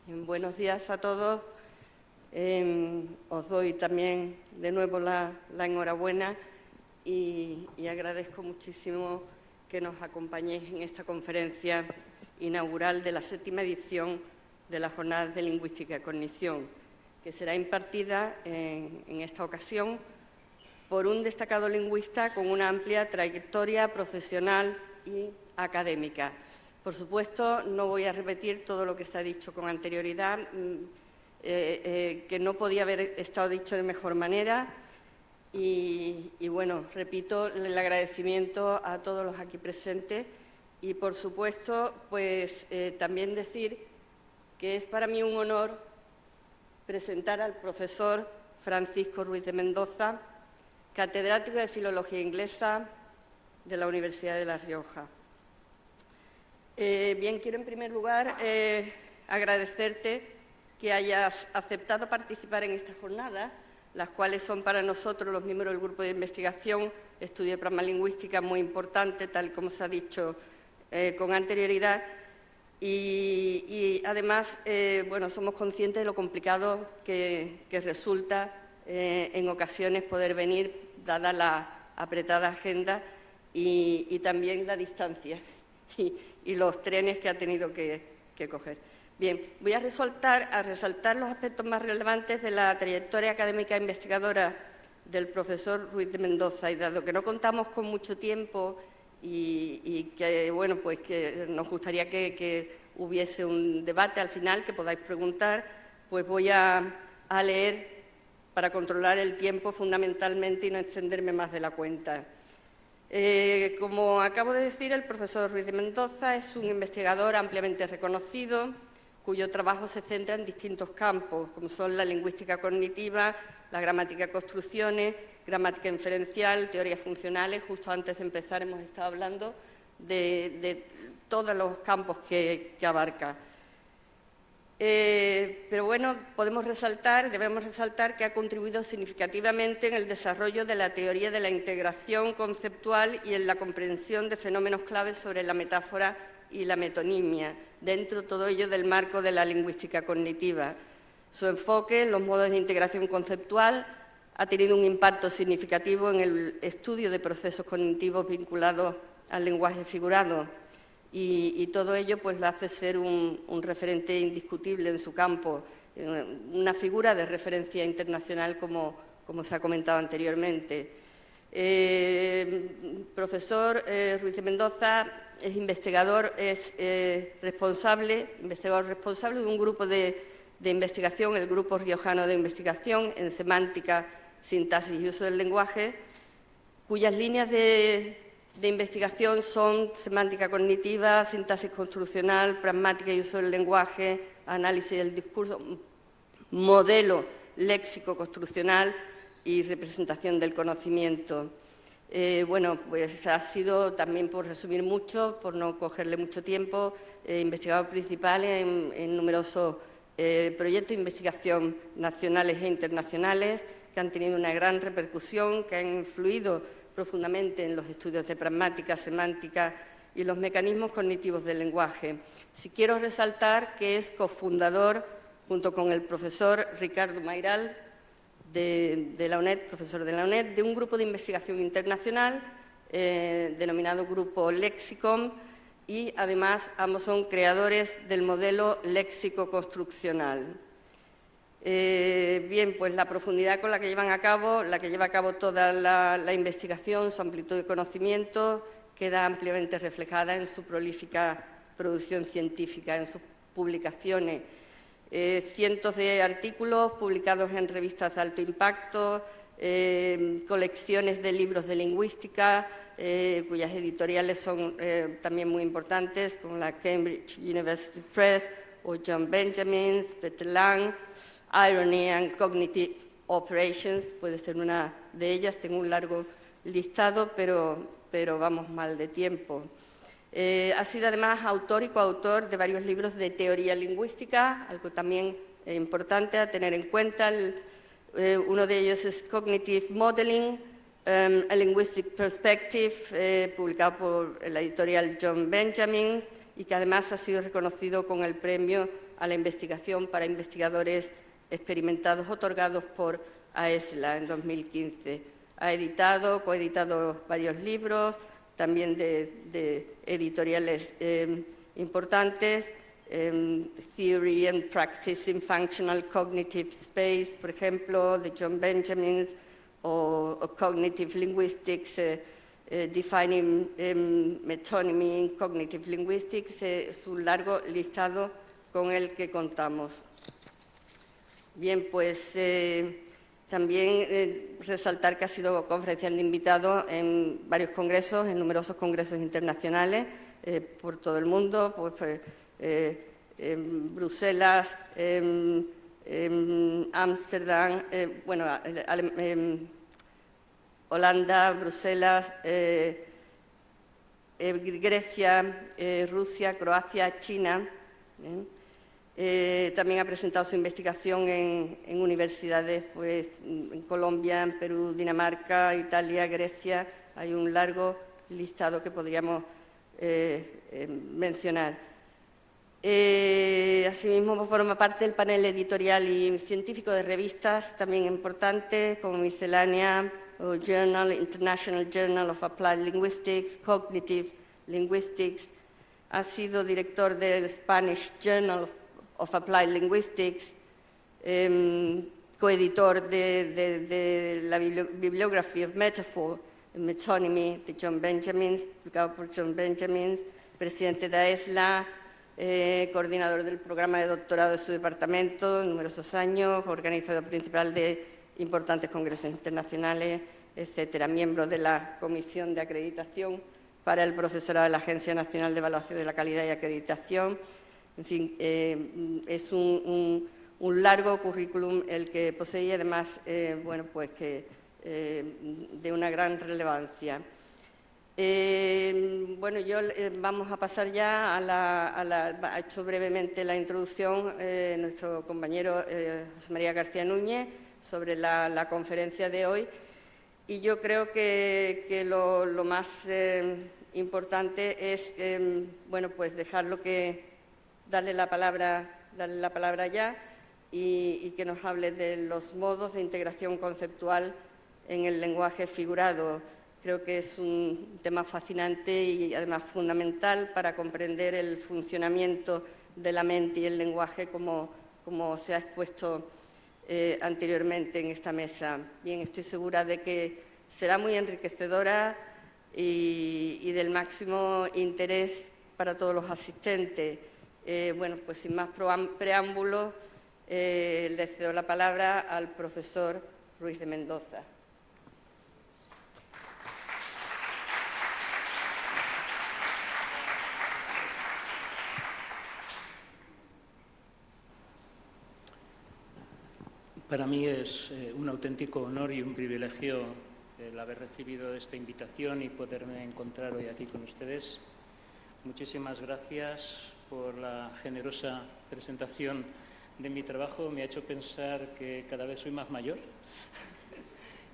Buenos días a todos. Os doy también de nuevo la enhorabuena y agradezco muchísimo que nos acompañéis en esta conferencia inaugural de la 7ª edición de las Jornadas de Lingüística y Cognición, que será impartida en esta ocasión por un destacado lingüista con una amplia trayectoria profesional y académica. Por supuesto, no voy a repetir todo lo que se ha dicho con anterioridad, que no podía haber estado dicho de mejor manera. Y bueno, repito el agradecimiento a todos los aquí presentes y, por supuesto, pues también decir que es para mí un honor presentar al profesor Francisco Ruiz de Mendoza, catedrático de Filología Inglesa de la Universidad de La Rioja. Bien, quiero en primer lugar agradecerte que hayas aceptado participar en esta jornada, las cuales son para nosotros, los miembros del Grupo de Investigación, estudio de Pragma Lingüística muy importante, tal como se ha dicho con anterioridad. Y además, bueno, somos conscientes de lo complicado que resulta en ocasiones poder venir, dada la apretada agenda y también la distancia y los trenes que ha tenido que coger. Bien, voy a resaltar los aspectos más relevantes de la trayectoria académica e investigadora del profesor Ruiz de Mendoza, y dado que no contamos con mucho tiempo y que, bueno, pues que nos gustaría que hubiese un debate al final, que podáis preguntar, pues voy a leer para controlar el tiempo fundamentalmente y no extenderme más de la cuenta. Como acabo de decir, el profesor Ruiz de Mendoza es un investigador ampliamente reconocido, cuyo trabajo se centra en distintos campos, como son la lingüística cognitiva, la gramática de construcciones, gramática inferencial, teorías funcionales. Justo antes de empezar hemos estado hablando de todos los campos que abarca. Pero bueno, debemos resaltar que ha contribuido significativamente en el desarrollo de la teoría de la integración conceptual y en la comprensión de fenómenos claves sobre la metáfora y la metonimia, dentro todo ello del marco de la lingüística cognitiva. Su enfoque en los modos de integración conceptual ha tenido un impacto significativo en el estudio de procesos cognitivos vinculados al lenguaje figurado. Y todo ello pues la hace ser un referente indiscutible en su campo, una figura de referencia internacional como se ha comentado anteriormente. Profesor Ruiz de Mendoza es investigador responsable de un grupo de investigación, el Grupo Riojano de Investigación en Semántica, Sintaxis y Uso del Lenguaje, cuyas líneas de investigación son semántica cognitiva, sintaxis construccional, pragmática y uso del lenguaje, análisis del discurso, modelo léxico construccional y representación del conocimiento. Bueno, pues ha sido también, por resumir mucho, por no cogerle mucho tiempo, investigador principal en numerosos proyectos de investigación nacionales e internacionales que han tenido una gran repercusión, que han influido profundamente en los estudios de pragmática, semántica y los mecanismos cognitivos del lenguaje. Sí quiero resaltar que es cofundador, junto con el profesor Ricardo Mayral, de la UNED, profesor de la UNED, de un grupo de investigación internacional denominado Grupo Lexicon, y además ambos son creadores del modelo léxico construccional. Bien, pues la profundidad con la que lleva a cabo toda la investigación, su amplitud de conocimiento, queda ampliamente reflejada en su prolífica producción científica, en sus publicaciones. Cientos de artículos publicados en revistas de alto impacto, colecciones de libros de lingüística, cuyas editoriales son también muy importantes, como la Cambridge University Press o John Benjamin, Peter Lang. Irony and Cognitive Operations puede ser una de ellas. Tengo un largo listado, pero vamos mal de tiempo. Ha sido además autor y coautor de varios libros de teoría lingüística, algo también importante a tener en cuenta. Uno de ellos es Cognitive Modeling, a Linguistic Perspective, publicado por la editorial John Benjamin, y que además ha sido reconocido con el premio a la investigación para investigadores experimentados otorgados por AESLA en 2015. Ha coeditado varios libros, también de editoriales importantes, Theory and Practice in Functional Cognitive Space, por ejemplo, de John Benjamin, o Cognitive Linguistics, Defining Metonymy in Cognitive Linguistics. Es un largo listado con el que contamos. Bien, pues también resaltar que ha sido conferenciante invitado en varios congresos, en numerosos congresos internacionales por todo el mundo, pues, en Bruselas, Ámsterdam, bueno, Holanda, Bruselas, Grecia, Rusia, Croacia, China. También ha presentado su investigación en universidades, pues, en Colombia, en Perú, Dinamarca, Italia, Grecia. Hay un largo listado que podríamos mencionar. Asimismo, forma parte del panel editorial y científico de revistas también importantes, como Miscelánea, o International Journal of Applied Linguistics, Cognitive Linguistics. Ha sido director del Spanish Journal of Applied Linguistics, coeditor de la Bibliography of Metaphor, Metonymy, de John Benjamin, publicado por John Benjamin, presidente de AESLA, coordinador del programa de doctorado de su departamento, numerosos años, organizador principal de importantes congresos internacionales, etcétera. Miembro de la Comisión de Acreditación para el profesorado de la Agencia Nacional de Evaluación de la Calidad y Acreditación. En fin, es un largo currículum el que posee y además, bueno, pues que de una gran relevancia. Bueno, vamos a pasar ya ha hecho brevemente la introducción nuestro compañero José María García Núñez sobre la conferencia de hoy, y yo creo que lo más importante es bueno, pues darle la palabra ya y que nos hable de los modos de integración conceptual en el lenguaje figurado. Creo que es un tema fascinante y además fundamental para comprender el funcionamiento de la mente y el lenguaje como se ha expuesto anteriormente en esta mesa. Bien, estoy segura de que será muy enriquecedora y del máximo interés para todos los asistentes. Bueno, pues sin más preámbulos, le cedo la palabra al profesor Ruiz de Mendoza. Para mí es un auténtico honor y un privilegio el haber recibido esta invitación y poderme encontrar hoy aquí con ustedes. Muchísimas gracias por la generosa presentación de mi trabajo. Me ha hecho pensar que cada vez soy más mayor.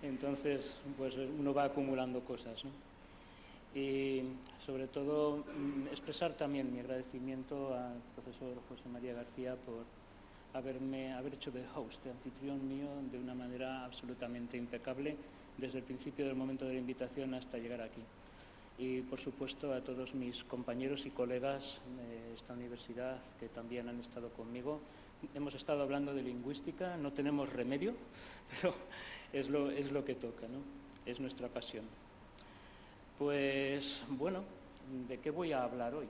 Entonces, pues uno va acumulando cosas, ¿no? Y sobre todo expresar también mi agradecimiento al profesor José María García por haber hecho de host, de anfitrión mío, de una manera absolutamente impecable desde el principio del momento de la invitación hasta llegar aquí. Y, por supuesto, a todos mis compañeros y colegas de esta universidad que también han estado conmigo. Hemos estado hablando de lingüística, no tenemos remedio, pero es lo que toca, ¿no? Es nuestra pasión. Pues, bueno, ¿de qué voy a hablar hoy?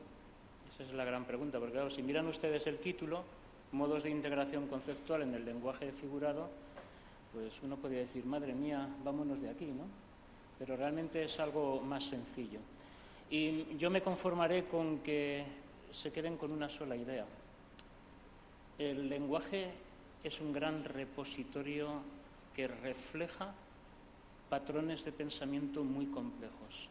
Esa es la gran pregunta, porque, claro, si miran ustedes el título, modos de integración conceptual en el lenguaje figurado, pues uno podría decir, madre mía, vámonos de aquí, ¿no? Pero realmente es algo más sencillo. Y yo me conformaré con que se queden con una sola idea. El lenguaje es un gran repositorio que refleja patrones de pensamiento muy complejos.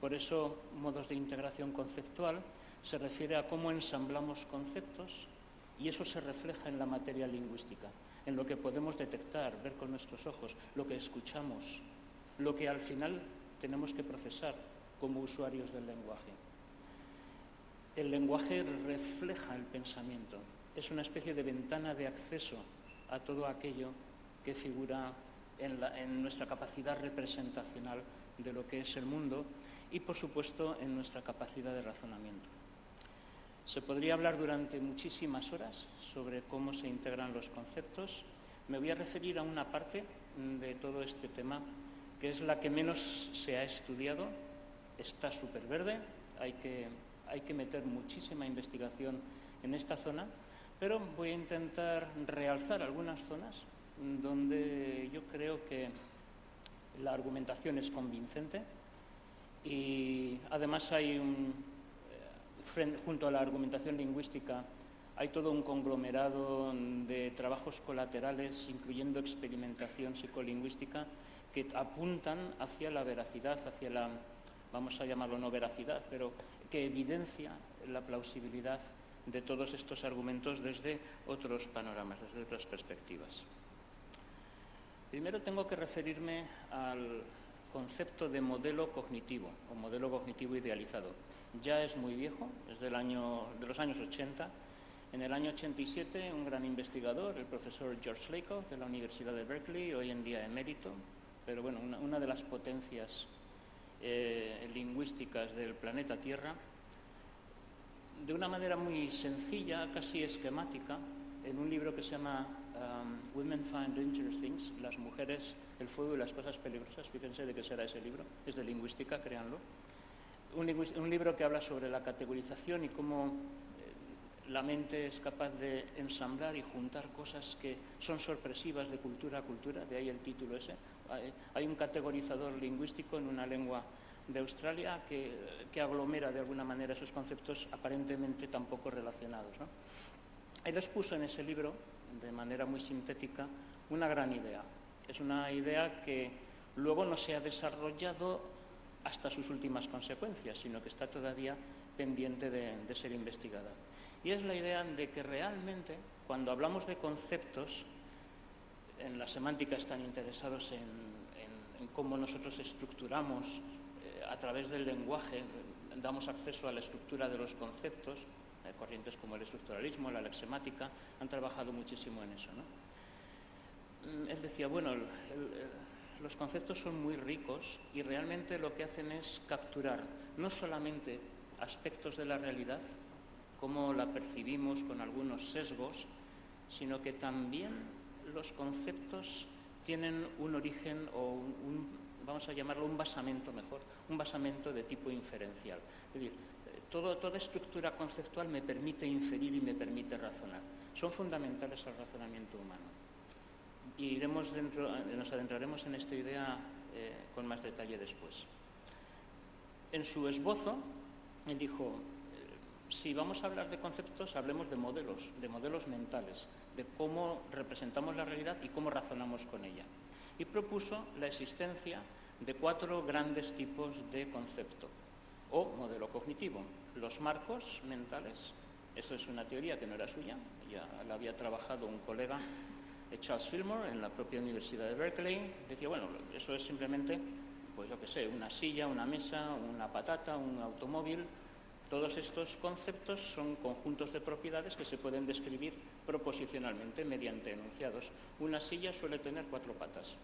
Por eso, modos de integración conceptual se refiere a cómo ensamblamos conceptos, y eso se refleja en la materia lingüística, en lo que podemos detectar, ver con nuestros ojos, lo que escuchamos, lo que al final tenemos que procesar como usuarios del lenguaje. El lenguaje refleja el pensamiento es una especie de ventana de acceso a todo aquello que figura en nuestra capacidad representacional de lo que es el mundo y, por supuesto, en nuestra capacidad de razonamiento. Se podría hablar durante muchísimas horas sobre cómo se integran los conceptos. Me voy a referir a una parte de todo este tema, que es la que menos se ha estudiado. Está súper verde, hay que meter muchísima investigación en esta zona, pero voy a intentar realzar algunas zonas donde yo creo que la argumentación es convincente y además hay junto a la argumentación lingüística hay todo un conglomerado de trabajos colaterales, incluyendo experimentación psicolingüística, que apuntan hacia la veracidad, hacia la, vamos a llamarlo no veracidad, pero que evidencia la plausibilidad de todos estos argumentos desde otros panoramas, desde otras perspectivas. Primero tengo que referirme al concepto de modelo cognitivo o modelo cognitivo idealizado. Ya es muy viejo, es de los años 80. En el año 87, un gran investigador, el profesor George Lakoff de la Universidad de Berkeley, hoy en día emérito, pero bueno, una de las potencias lingüísticas del planeta Tierra, de una manera muy sencilla, casi esquemática, en un libro que se llama Women Find Dangerous Things, las mujeres, el fuego y las cosas peligrosas. Fíjense de qué será ese libro, es de lingüística, créanlo. Un libro que habla sobre la categorización y cómo la mente es capaz de ensamblar y juntar cosas que son sorpresivas de cultura a cultura, de ahí el título ese. Hay un categorizador lingüístico en una lengua de Australia que aglomera de alguna manera esos conceptos aparentemente tan poco relacionados, ¿no? Él expuso en ese libro, de manera muy sintética, una gran idea. Es una idea que luego no se ha desarrollado hasta sus últimas consecuencias, sino que está todavía pendiente de ser investigada. Y es la idea de que realmente, cuando hablamos de conceptos, en la semántica están interesados en cómo nosotros estructuramos a través del lenguaje, damos acceso a la estructura de los conceptos. Corrientes como el estructuralismo, la lexemática, han trabajado muchísimo en eso, ¿no? Él decía, bueno, los conceptos son muy ricos y realmente lo que hacen es capturar no solamente aspectos de la realidad, cómo la percibimos con algunos sesgos, sino que también los conceptos tienen un origen o vamos a llamarlo un basamento mejor, un basamento de tipo inferencial. Es decir, toda estructura conceptual me permite inferir y me permite razonar. Son fundamentales al razonamiento humano. Y nos adentraremos en esta idea con más detalle después. En su esbozo, él dijo, si vamos a hablar de conceptos, hablemos de modelos mentales, de cómo representamos la realidad y cómo razonamos con ella. Y propuso la existencia de 4 grandes tipos de concepto o modelo cognitivo. Los marcos mentales, eso es una teoría que no era suya, ya la había trabajado un colega, Charles Fillmore, en la propia Universidad de Berkeley. Decía, bueno, eso es simplemente, pues yo qué sé, una silla, una mesa, una patata, un automóvil. Todos estos conceptos son conjuntos de propiedades que se pueden describir proposicionalmente mediante enunciados. Una silla suele tener 4 patas.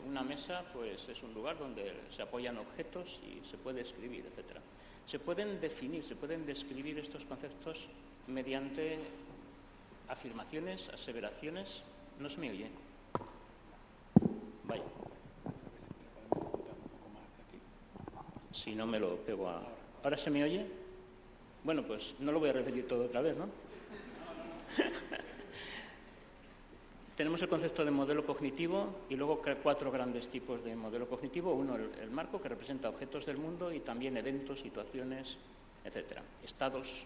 Una mesa, pues, es un lugar donde se apoyan objetos y se puede escribir, etc. Se pueden definir, se pueden describir estos conceptos mediante afirmaciones, aseveraciones. ¿No se me oye? Vaya. Si no, me lo pego a... ¿Ahora se me oye? Bueno, pues no lo voy a repetir todo otra vez, ¿no? Tenemos el concepto de modelo cognitivo y luego 4 grandes tipos de modelo cognitivo. Uno, el marco, que representa objetos del mundo y también eventos, situaciones, etcétera, estados.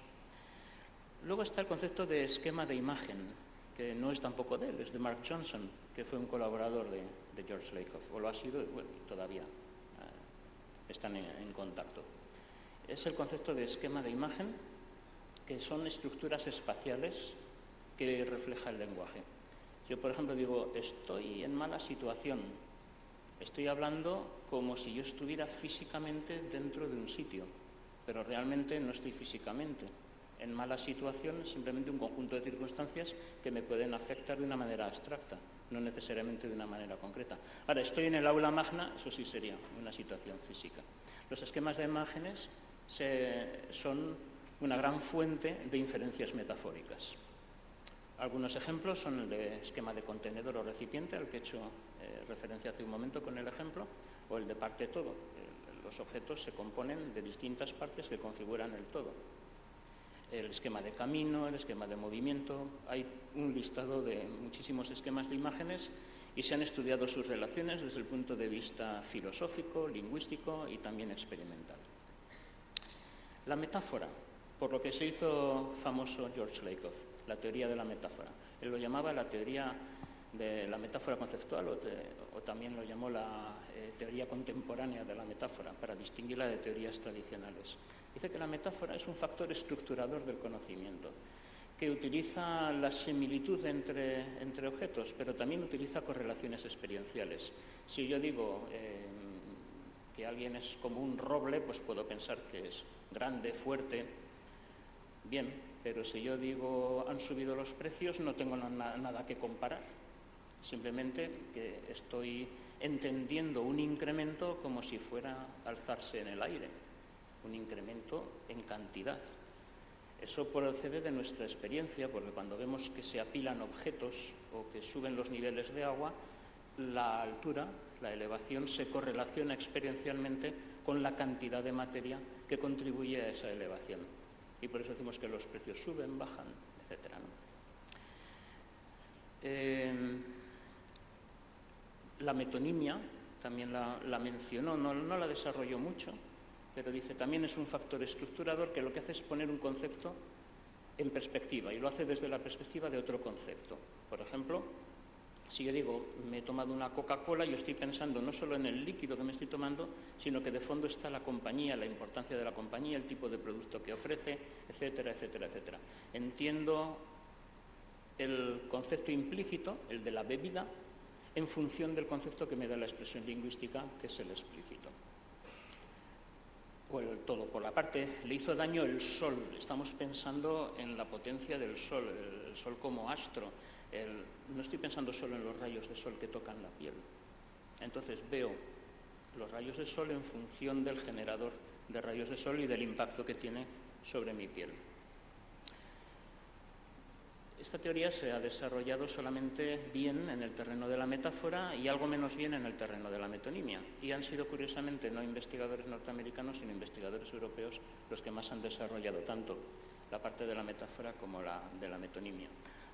Luego está el concepto de esquema de imagen, que no es tampoco de él, es de Mark Johnson, que fue un colaborador de George Lakoff, o lo ha sido, bueno, todavía están en contacto. Es el concepto de esquema de imagen, que son estructuras espaciales que refleja el lenguaje. Yo, por ejemplo, digo, estoy en mala situación. Estoy hablando como si yo estuviera físicamente dentro de un sitio, pero realmente no estoy físicamente en mala situación simplemente un conjunto de circunstancias que me pueden afectar de una manera abstracta, no necesariamente de una manera concreta. Ahora, estoy en el aula magna, eso sí sería una situación física. Los esquemas de imágenes son una gran fuente de inferencias metafóricas. Algunos ejemplos son el de esquema de contenedor o recipiente, al que he hecho referencia hace un momento con el ejemplo, o el de parte todo. Los objetos se componen de distintas partes que configuran el todo. El esquema de camino, el esquema de movimiento. Hay un listado de muchísimos esquemas de imágenes y se han estudiado sus relaciones desde el punto de vista filosófico, lingüístico y también experimental. La metáfora, por lo que se hizo famoso George Lakoff, la teoría de la metáfora. Él lo llamaba la teoría de la metáfora conceptual o también lo llamó la teoría contemporánea de la metáfora para distinguirla de teorías tradicionales. Dice que la metáfora es un factor estructurador del conocimiento, que utiliza la similitud entre objetos, pero también utiliza correlaciones experienciales. Si yo digo que alguien es como un roble, pues puedo pensar que es grande, fuerte, bien, pero si yo digo han subido los precios, no tengo nada que comparar. Simplemente que estoy entendiendo un incremento como si fuera alzarse en el aire, un incremento en cantidad. Eso procede de nuestra experiencia, porque cuando vemos que se apilan objetos o que suben los niveles de agua, la altura, la elevación, se correlaciona experiencialmente con la cantidad de materia que contribuye a esa elevación. Y por eso decimos que los precios suben, bajan, etc., ¿no? La metonimia también la mencionó, no la desarrolló mucho, pero dice también es un factor estructurador que lo que hace es poner un concepto en perspectiva y lo hace desde la perspectiva de otro concepto. Por ejemplo, si yo digo me he tomado una Coca-Cola, yo estoy pensando no solo en el líquido que me estoy tomando, sino que de fondo está la compañía, la importancia de la compañía, el tipo de producto que ofrece, etcétera, etcétera, etcétera. Entiendo el concepto implícito, el de la bebida, en función del concepto que me da la expresión lingüística, que es el explícito. O el todo. Por la parte, le hizo daño el sol. Estamos pensando en la potencia del sol, el sol como astro. No estoy pensando solo en los rayos de sol que tocan la piel. Entonces veo los rayos de sol en función del generador de rayos de sol y del impacto que tiene sobre mi piel. Esta teoría se ha desarrollado solamente bien en el terreno de la metáfora y algo menos bien en el terreno de la metonimia. Y han sido, curiosamente, no investigadores norteamericanos, sino investigadores europeos los que más han desarrollado tanto la parte de la metáfora como la de la metonimia.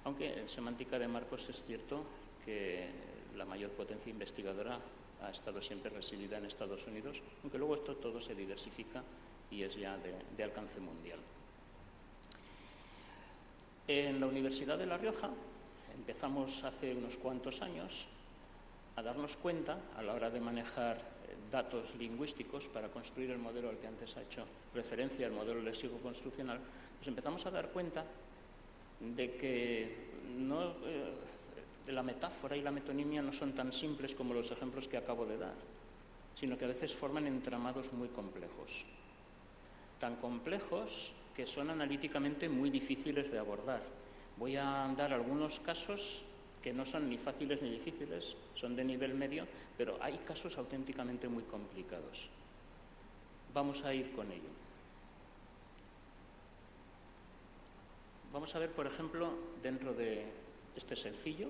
Aunque en semántica de Marcos es cierto que la mayor potencia investigadora ha estado siempre residida en Estados Unidos, aunque luego esto todo se diversifica y es ya de alcance mundial. En la Universidad de La Rioja empezamos hace unos cuantos años a darnos cuenta, a la hora de manejar datos lingüísticos para construir el modelo al que antes ha hecho referencia, el modelo léxico-construccional, nos empezamos a dar cuenta de que la metáfora y la metonimia no son tan simples como los ejemplos que acabo de dar, sino que a veces forman entramados muy complejos. Tan complejos que son analíticamente muy difíciles de abordar. Voy a dar algunos casos que no son ni fáciles ni difíciles, son de nivel medio, pero hay casos auténticamente muy complicados. Vamos a ir con ello. Vamos a ver, por ejemplo, dentro de este sencillo,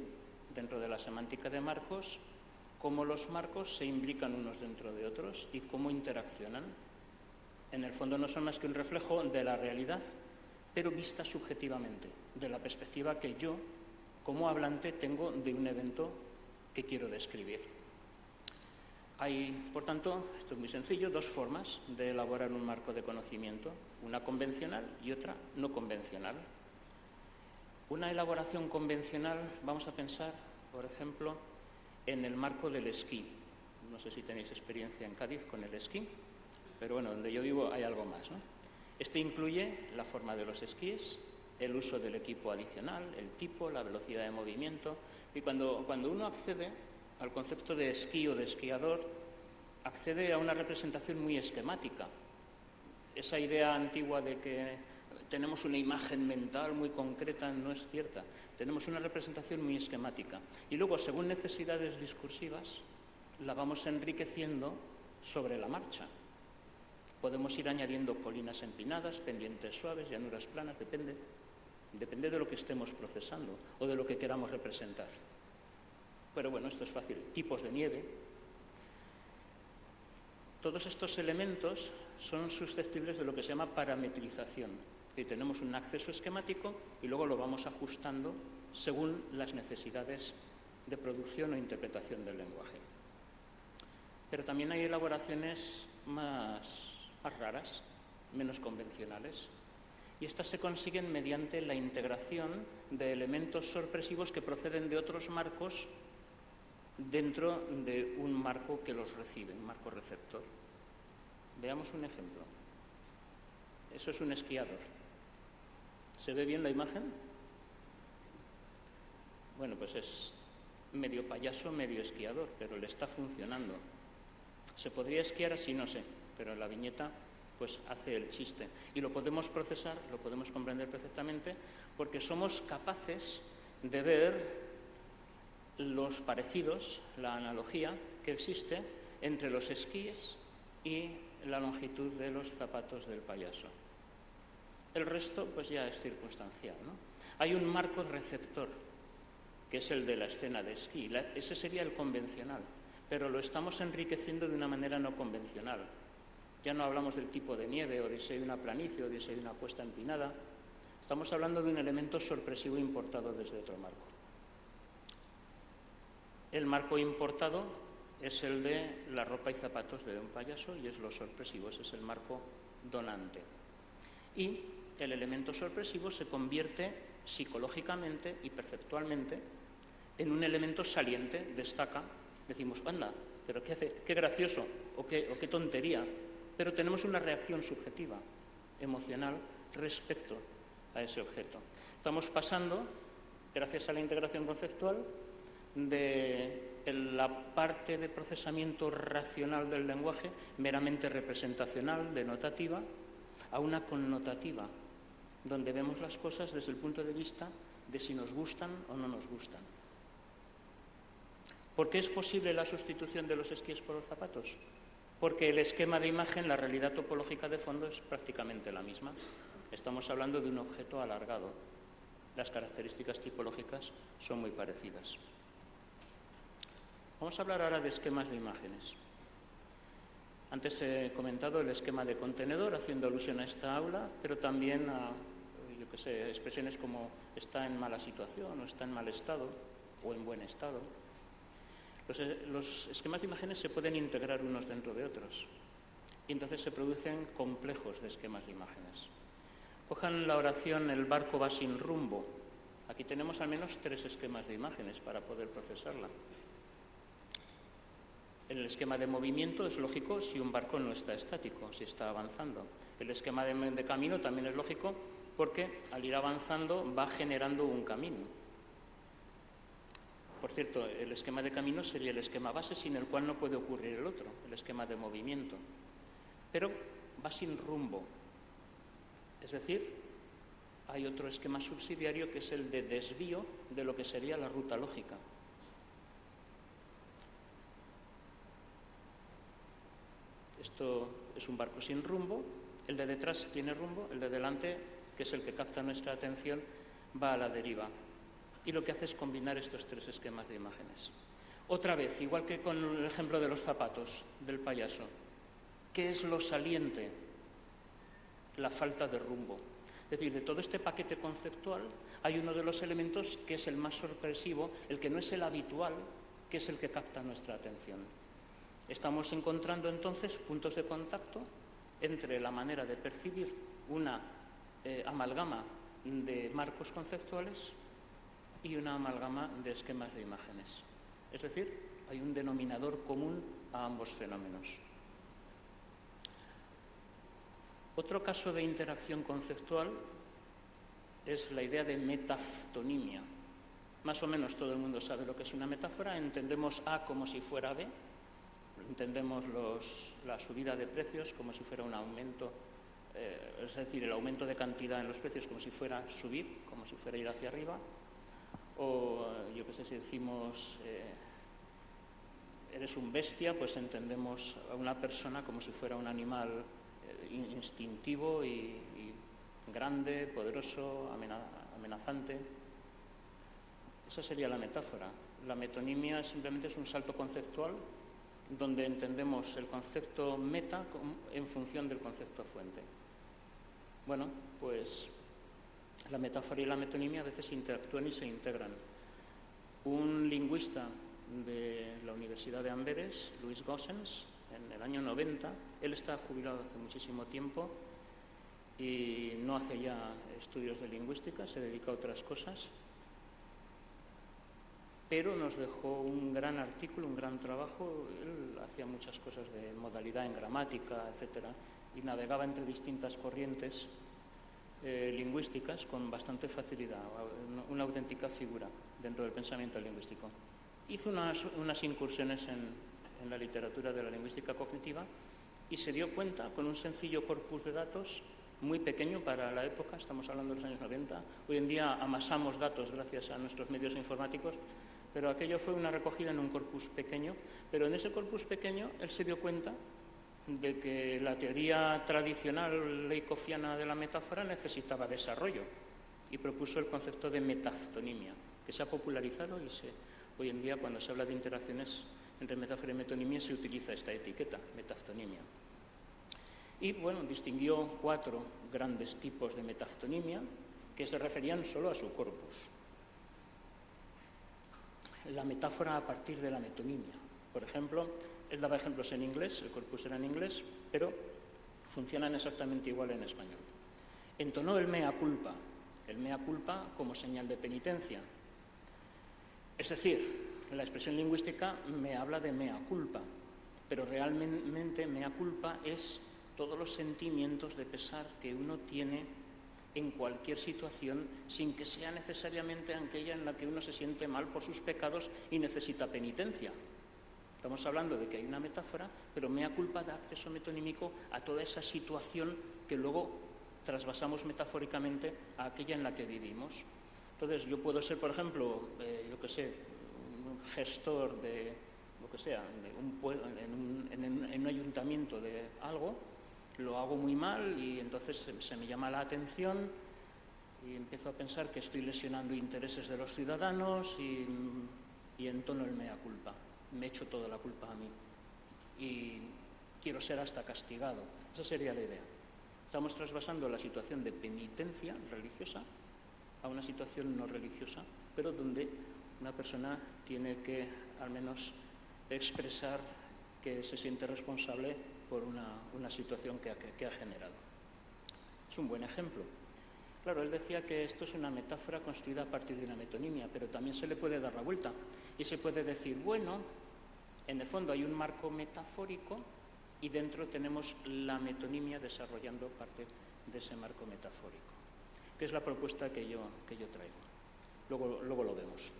dentro de la semántica de marcos, cómo los marcos se imbrican unos dentro de otros y cómo interaccionan. En el fondo no son más que un reflejo de la realidad, pero vista subjetivamente, de la perspectiva que yo, como hablante, tengo de un evento que quiero describir. Hay, por tanto, esto es muy sencillo, dos formas de elaborar un marco de conocimiento, una convencional y otra no convencional. Una elaboración convencional, vamos a pensar, por ejemplo, en el marco del esquí. No sé si tenéis experiencia en Cádiz con el esquí, pero bueno, donde yo vivo hay algo más, ¿no? Este incluye la forma de los esquíes, el uso del equipo adicional, el tipo, la velocidad de movimiento. Y cuando uno accede al concepto de esquí o de esquiador, accede a una representación muy esquemática. Esa idea antigua de que tenemos una imagen mental muy concreta, no es cierta. Tenemos una representación muy esquemática. Y luego, según necesidades discursivas, la vamos enriqueciendo sobre la marcha. Podemos ir añadiendo colinas empinadas, pendientes suaves, llanuras planas, depende de lo que estemos procesando o de lo que queramos representar. Pero bueno, esto es fácil. Tipos de nieve. Todos estos elementos son susceptibles de lo que se llama parametrización. Y tenemos un acceso esquemático y luego lo vamos ajustando según las necesidades de producción o interpretación del lenguaje. Pero también hay elaboraciones más raras, menos convencionales. Y estas se consiguen mediante la integración de elementos sorpresivos que proceden de otros marcos dentro de un marco que los recibe, un marco receptor. Veamos un ejemplo. Eso es un esquiador. ¿Se ve bien la imagen? Bueno, pues es medio payaso, medio esquiador, pero le está funcionando. ¿Se podría esquiar así? No sé, pero en la viñeta pues hace el chiste. Y lo podemos procesar, lo podemos comprender perfectamente, porque somos capaces de ver los parecidos, la analogía que existe entre los esquíes y la longitud de los zapatos del payaso. El resto pues ya es circunstancial, ¿no? Hay un marco receptor, que es el de la escena de esquí. Ese sería el convencional, pero lo estamos enriqueciendo de una manera no convencional. Ya no hablamos del tipo de nieve, o de si hay una planicie, o de si hay una cuesta empinada. Estamos hablando de un elemento sorpresivo importado desde otro marco. El marco importado es el de la ropa y zapatos de un payaso y es lo sorpresivo, ese es el marco donante. Y el elemento sorpresivo se convierte psicológicamente y perceptualmente en un elemento saliente, destaca, decimos, anda, pero ¿qué hace? Qué gracioso o qué tontería. Pero tenemos una reacción subjetiva, emocional, respecto a ese objeto. Estamos pasando, gracias a la integración conceptual, de la parte de procesamiento racional del lenguaje, meramente representacional, denotativa, a una connotativa, donde vemos las cosas desde el punto de vista de si nos gustan o no nos gustan. ¿Por qué es posible la sustitución de los esquíes por los zapatos? Porque el esquema de imagen, la realidad topológica de fondo es prácticamente la misma. Estamos hablando de un objeto alargado. Las características tipológicas son muy parecidas. Vamos a hablar ahora de esquemas de imágenes. Antes he comentado el esquema de contenedor, haciendo alusión a esta aula, pero también a, expresiones como está en mala situación, o está en mal estado, o en buen estado. Los esquemas de imágenes se pueden integrar unos dentro de otros y entonces se producen complejos de esquemas de imágenes. Cojan la oración "el barco va sin rumbo". Aquí tenemos al menos 3 esquemas de imágenes para poder procesarla. El esquema de movimiento es lógico si un barco no está estático, si está avanzando. El esquema de camino también es lógico porque al ir avanzando va generando un camino. Por cierto, el esquema de camino sería el esquema base sin el cual no puede ocurrir el otro, el esquema de movimiento. Pero va sin rumbo. Es decir, hay otro esquema subsidiario que es el de desvío de lo que sería la ruta lógica. Esto es un barco sin rumbo, el de detrás tiene rumbo, el de delante, que es el que capta nuestra atención, va a la deriva. Y lo que hace es combinar estos 3 esquemas de imágenes. Otra vez, igual que con el ejemplo de los zapatos del payaso, ¿qué es lo saliente? La falta de rumbo. Es decir, de todo este paquete conceptual hay uno de los elementos que es el más sorpresivo, el que no es el habitual, que es el que capta nuestra atención. Estamos encontrando entonces puntos de contacto entre la manera de percibir una amalgama de marcos conceptuales y una amalgama de esquemas de imágenes. Es decir, hay un denominador común a ambos fenómenos. Otro caso de interacción conceptual es la idea de metaftonimia. Más o menos todo el mundo sabe lo que es una metáfora. Entendemos A como si fuera B. Entendemos la subida de precios como si fuera un aumento es decir, el aumento de cantidad en los precios como si fuera subir, como si fuera ir hacia arriba, o yo qué sé, si decimos eres un bestia, pues entendemos a una persona como si fuera un animal instintivo y grande, poderoso, amenazante. Esa sería la metáfora. La metonimia simplemente es un salto conceptual donde entendemos el concepto meta en función del concepto fuente. Bueno, pues la metáfora y la metonimia a veces interactúan y se integran. Un lingüista de la Universidad de Amberes, Louis Gossens, en el año 90, él está jubilado hace muchísimo tiempo y no hace ya estudios de lingüística, se dedica a otras cosas, pero nos dejó un gran artículo, un gran trabajo. Él hacía muchas cosas de modalidad en gramática, etcétera, y navegaba entre distintas corrientes lingüísticas con bastante facilidad, una auténtica figura dentro del pensamiento lingüístico. Hizo unas incursiones en la literatura de la lingüística cognitiva y se dio cuenta, con un sencillo corpus de datos muy pequeño para la época, estamos hablando de los años 90, hoy en día amasamos datos gracias a nuestros medios informáticos, pero aquello fue una recogida en un corpus pequeño, pero en ese corpus pequeño él se dio cuenta de que la teoría tradicional lakofiana de la metáfora necesitaba desarrollo y propuso el concepto de metaftonimia, que se ha popularizado y hoy en día cuando se habla de interacciones entre metáfora y metonimia se utiliza esta etiqueta, metaftonimia. Y bueno, distinguió 4 grandes tipos de metaftonimia que se referían solo a su corpus. La metáfora a partir de la metonimia. Por ejemplo, él daba ejemplos en inglés, el corpus era en inglés, pero funcionan exactamente igual en español. Entonó el mea culpa como señal de penitencia. Es decir, la expresión lingüística me habla de mea culpa, pero realmente mea culpa es todos los sentimientos de pesar que uno tiene en cualquier situación sin que sea necesariamente aquella en la que uno se siente mal por sus pecados y necesita penitencia. Estamos hablando de que hay una metáfora, pero mea culpa da acceso metonímico a toda esa situación que luego trasvasamos metafóricamente a aquella en la que vivimos. Entonces, yo puedo ser, por ejemplo, un gestor de lo que sea, en un ayuntamiento de algo, lo hago muy mal y entonces se me llama la atención y empiezo a pensar que estoy lesionando intereses de los ciudadanos y entono el mea culpa. Me echo toda la culpa a mí y quiero ser hasta castigado. Esa sería la idea. Estamos trasvasando la situación de penitencia religiosa a una situación no religiosa, pero donde una persona tiene que al menos expresar que se siente responsable por una situación que ha generado. Es un buen ejemplo. Claro, él decía que esto es una metáfora construida a partir de una metonimia, pero también se le puede dar la vuelta y se puede decir, bueno, en el fondo hay un marco metafórico y dentro tenemos la metonimia desarrollando parte de ese marco metafórico, que es la propuesta que yo traigo. Luego lo vemos.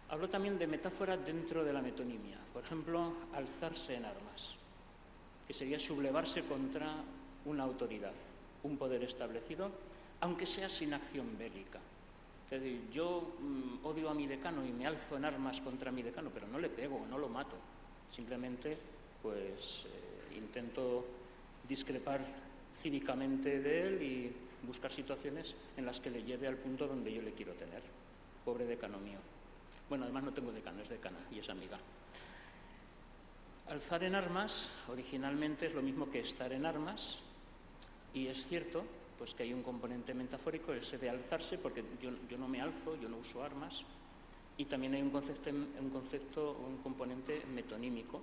Hablo también de metáfora dentro de la metonimia. Por ejemplo, alzarse en armas, que sería sublevarse contra una autoridad, un poder establecido, aunque sea sin acción bélica. Es decir, yo odio a mi decano y me alzo en armas contra mi decano, pero no le pego, no lo mato. Simplemente, pues, intento discrepar cívicamente de él y buscar situaciones en las que le lleve al punto donde yo le quiero tener. Pobre decano mío. Bueno, además no tengo decano, es decana y es amiga. Alzar en armas originalmente es lo mismo que estar en armas y es cierto pues que hay un componente metafórico, ese de alzarse, porque yo no me alzo, yo no uso armas, y también hay un componente metonímico,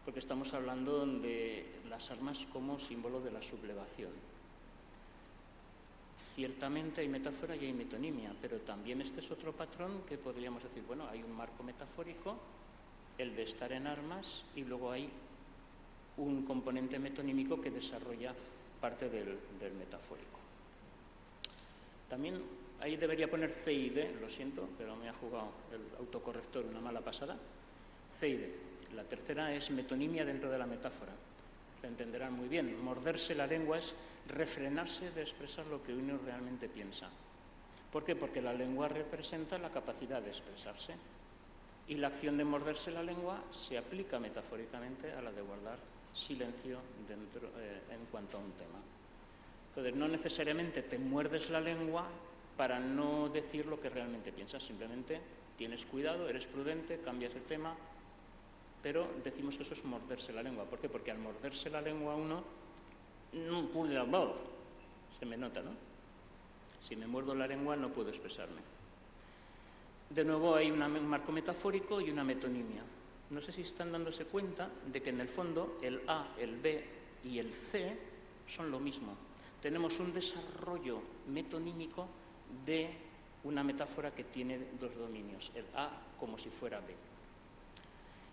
porque estamos hablando de las armas como símbolo de la sublevación. Ciertamente hay metáfora y hay metonimia, pero también este es otro patrón que podríamos decir, bueno, hay un marco metafórico, el de estar en armas, y luego hay un componente metonímico que desarrolla parte del metafórico. También ahí debería poner C y D, lo siento, pero me ha jugado el autocorrector una mala pasada. C y D. La tercera es metonimia dentro de la metáfora. la entenderán muy bien. Morderse la lengua es refrenarse de expresar lo que uno realmente piensa. ¿Por qué? Porque la lengua representa la capacidad de expresarse. Y la acción de morderse la lengua se aplica metafóricamente a la de guardar silencio en cuanto a un tema. Entonces, no necesariamente te muerdes la lengua para no decir lo que realmente piensas, simplemente tienes cuidado, eres prudente, cambias de tema, pero decimos que eso es morderse la lengua. ¿Por qué? Porque al morderse la lengua uno no puede hablar, se me nota, ¿no? Si me muerdo la lengua no puedo expresarme. De nuevo hay un marco metafórico y una metonimia. No sé si están dándose cuenta de que en el fondo el A, el B y el C son lo mismo. Tenemos un desarrollo metonímico de una metáfora que tiene dos dominios, el A como si fuera B.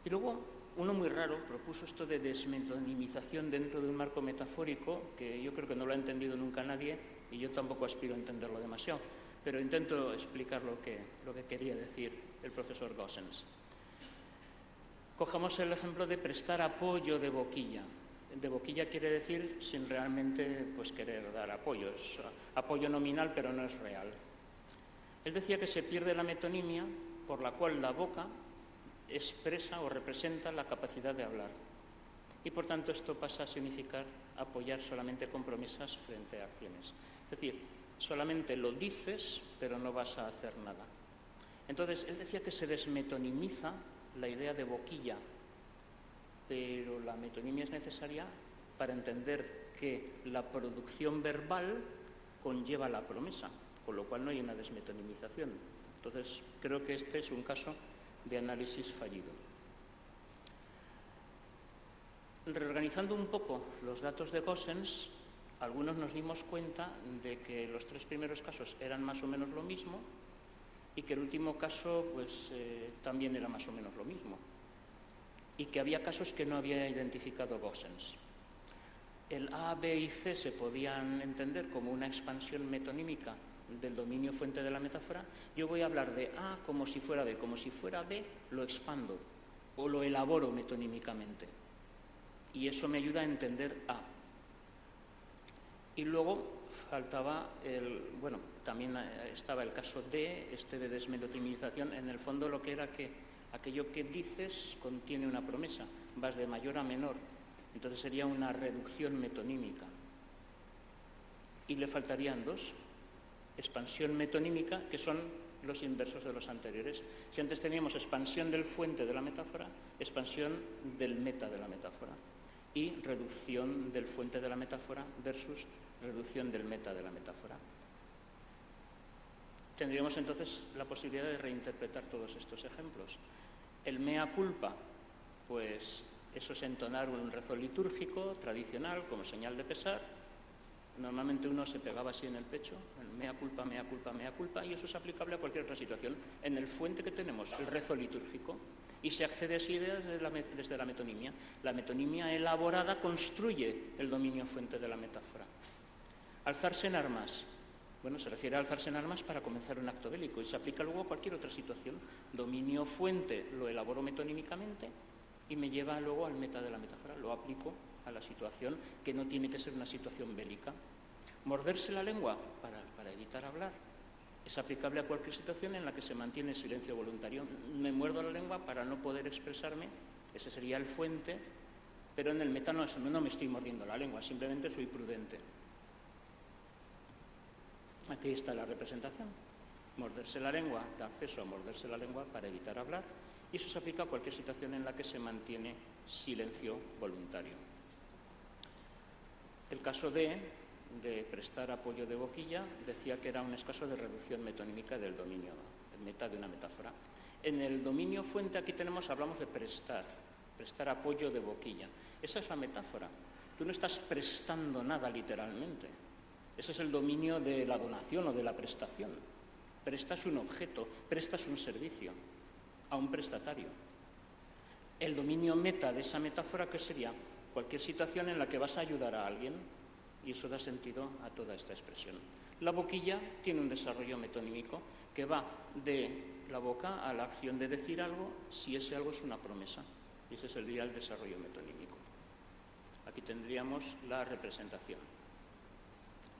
Y luego, uno muy raro propuso esto de desmetonimización dentro de un marco metafórico, que yo creo que no lo ha entendido nunca nadie y yo tampoco aspiro a entenderlo demasiado, pero intento explicar lo que quería decir el profesor Goossens. Cojamos el ejemplo de prestar apoyo de boquilla. De boquilla quiere decir sin realmente querer dar apoyo. Es apoyo nominal, pero no es real. Él decía que se pierde la metonimia por la cual la boca expresa o representa la capacidad de hablar. Y por tanto esto pasa a significar apoyar solamente con promesas frente a acciones. Es decir, solamente lo dices, pero no vas a hacer nada. Entonces, él decía que se desmetonimiza la idea de boquilla, pero la metonimia es necesaria para entender que la producción verbal conlleva la promesa, con lo cual no hay una desmetonimización. Entonces, creo que este es un caso de análisis fallido. Reorganizando un poco los datos de Goossens, algunos nos dimos cuenta de que los tres primeros casos eran más o menos lo mismo y que el último caso también era más o menos lo mismo y que había casos que no había identificado Goossens. El A, B y C se podían entender como una expansión metonímica del dominio fuente de la metáfora. Yo voy a hablar de A como si fuera B. Como si fuera B lo expando o lo elaboro metonímicamente y eso me ayuda a entender A. Y luego faltaba también estaba el caso D, de desmetonimización, en el fondo lo que era que aquello que dices contiene una promesa, vas de mayor a menor, entonces sería una reducción metonímica. Y le faltarían dos, expansión metonímica, que son los inversos de los anteriores. Si antes teníamos expansión del fuente de la metáfora, expansión del meta de la metáfora, y reducción del fuente de la metáfora versus reducción del meta de la metáfora. Tendríamos entonces la posibilidad de reinterpretar todos estos ejemplos. El mea culpa, pues eso es entonar un rezo litúrgico tradicional como señal de pesar. Normalmente uno se pegaba así en el pecho, el mea culpa, mea culpa, mea culpa, y eso es aplicable a cualquier otra situación. En el fuente que tenemos, el rezo litúrgico, y se accede a esa idea desde la metonimia. La metonimia elaborada construye el dominio fuente de la metáfora. Alzarse en armas. Bueno, se refiere a alzarse en armas para comenzar un acto bélico y se aplica luego a cualquier otra situación. Dominio fuente lo elaboro metonímicamente y me lleva luego al meta de la metáfora. Lo aplico a la situación que no tiene que ser una situación bélica. Morderse la lengua para evitar hablar es aplicable a cualquier situación en la que se mantiene silencio voluntario. Me muerdo la lengua para no poder expresarme, ese sería el fuente, pero en el meta no me estoy mordiendo la lengua, simplemente soy prudente. Aquí está la representación. Morderse la lengua, da acceso a morderse la lengua para evitar hablar, y eso se aplica a cualquier situación en la que se mantiene silencio voluntario. El caso de prestar apoyo de boquilla decía que era un caso de reducción metonímica del dominio, el meta de una metáfora. En el dominio fuente aquí hablamos de prestar apoyo de boquilla. Esa es la metáfora. Tú no estás prestando nada literalmente. Ese es el dominio de la donación o de la prestación. Prestas un objeto, prestas un servicio a un prestatario. El dominio meta de esa metáfora, ¿qué sería? Cualquier situación en la que vas a ayudar a alguien, y eso da sentido a toda esta expresión. La boquilla tiene un desarrollo metonímico que va de la boca a la acción de decir algo si ese algo es una promesa. Y ese sería el desarrollo metonímico. Aquí tendríamos la representación.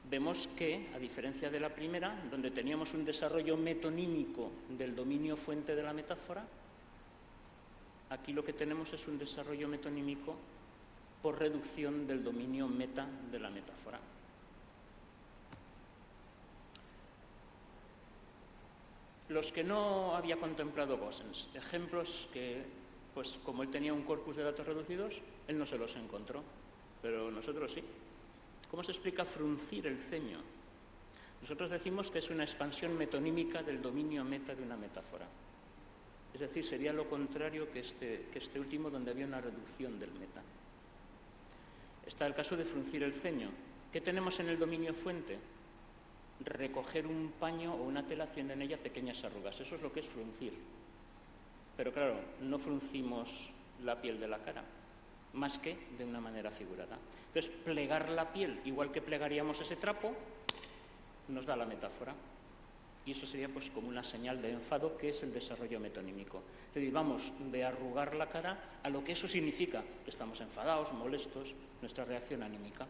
Vemos que, a diferencia de la primera, donde teníamos un desarrollo metonímico del dominio fuente de la metáfora, aquí lo que tenemos es un desarrollo metonímico por reducción del dominio meta de la metáfora. Los que no había contemplado Goossens, ejemplos que, pues como él tenía un corpus de datos reducidos, él no se los encontró, pero nosotros sí. ¿Cómo se explica fruncir el ceño? Nosotros decimos que es una expansión metonímica del dominio meta de una metáfora. Es decir, sería lo contrario que este último, donde había una reducción del meta. Está el caso de fruncir el ceño. ¿Qué tenemos en el dominio fuente? Recoger un paño o una tela haciendo en ella pequeñas arrugas. Eso es lo que es fruncir. Pero claro, no fruncimos la piel de la cara, más que de una manera figurada. Entonces, plegar la piel, igual que plegaríamos ese trapo, nos da la metáfora. Y eso sería pues como una señal de enfado, que es el desarrollo metonímico. Es decir, vamos de arrugar la cara a lo que eso significa, que estamos enfadados, molestos, nuestra reacción anímica.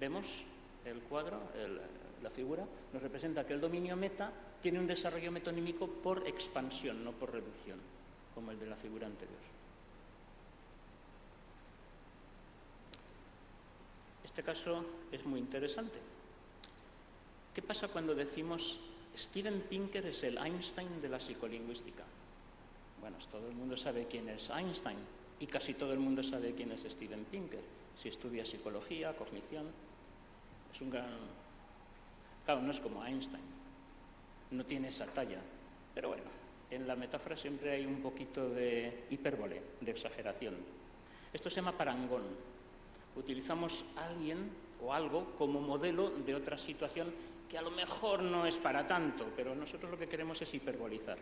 Vemos el cuadro, la figura, nos representa que el dominio meta tiene un desarrollo metonímico por expansión, no por reducción, como el de la figura anterior. Este caso es muy interesante. ¿Qué pasa cuando decimos Steven Pinker es el Einstein de la psicolingüística? Bueno, todo el mundo sabe quién es Einstein y casi todo el mundo sabe quién es Steven Pinker. Si estudia psicología, cognición, es un gran... Claro, no es como Einstein, no tiene esa talla, pero bueno, en la metáfora siempre hay un poquito de hipérbole, de exageración. Esto se llama parangón. Utilizamos a alguien o algo como modelo de otra situación que a lo mejor no es para tanto, pero nosotros lo que queremos es hiperbolizar.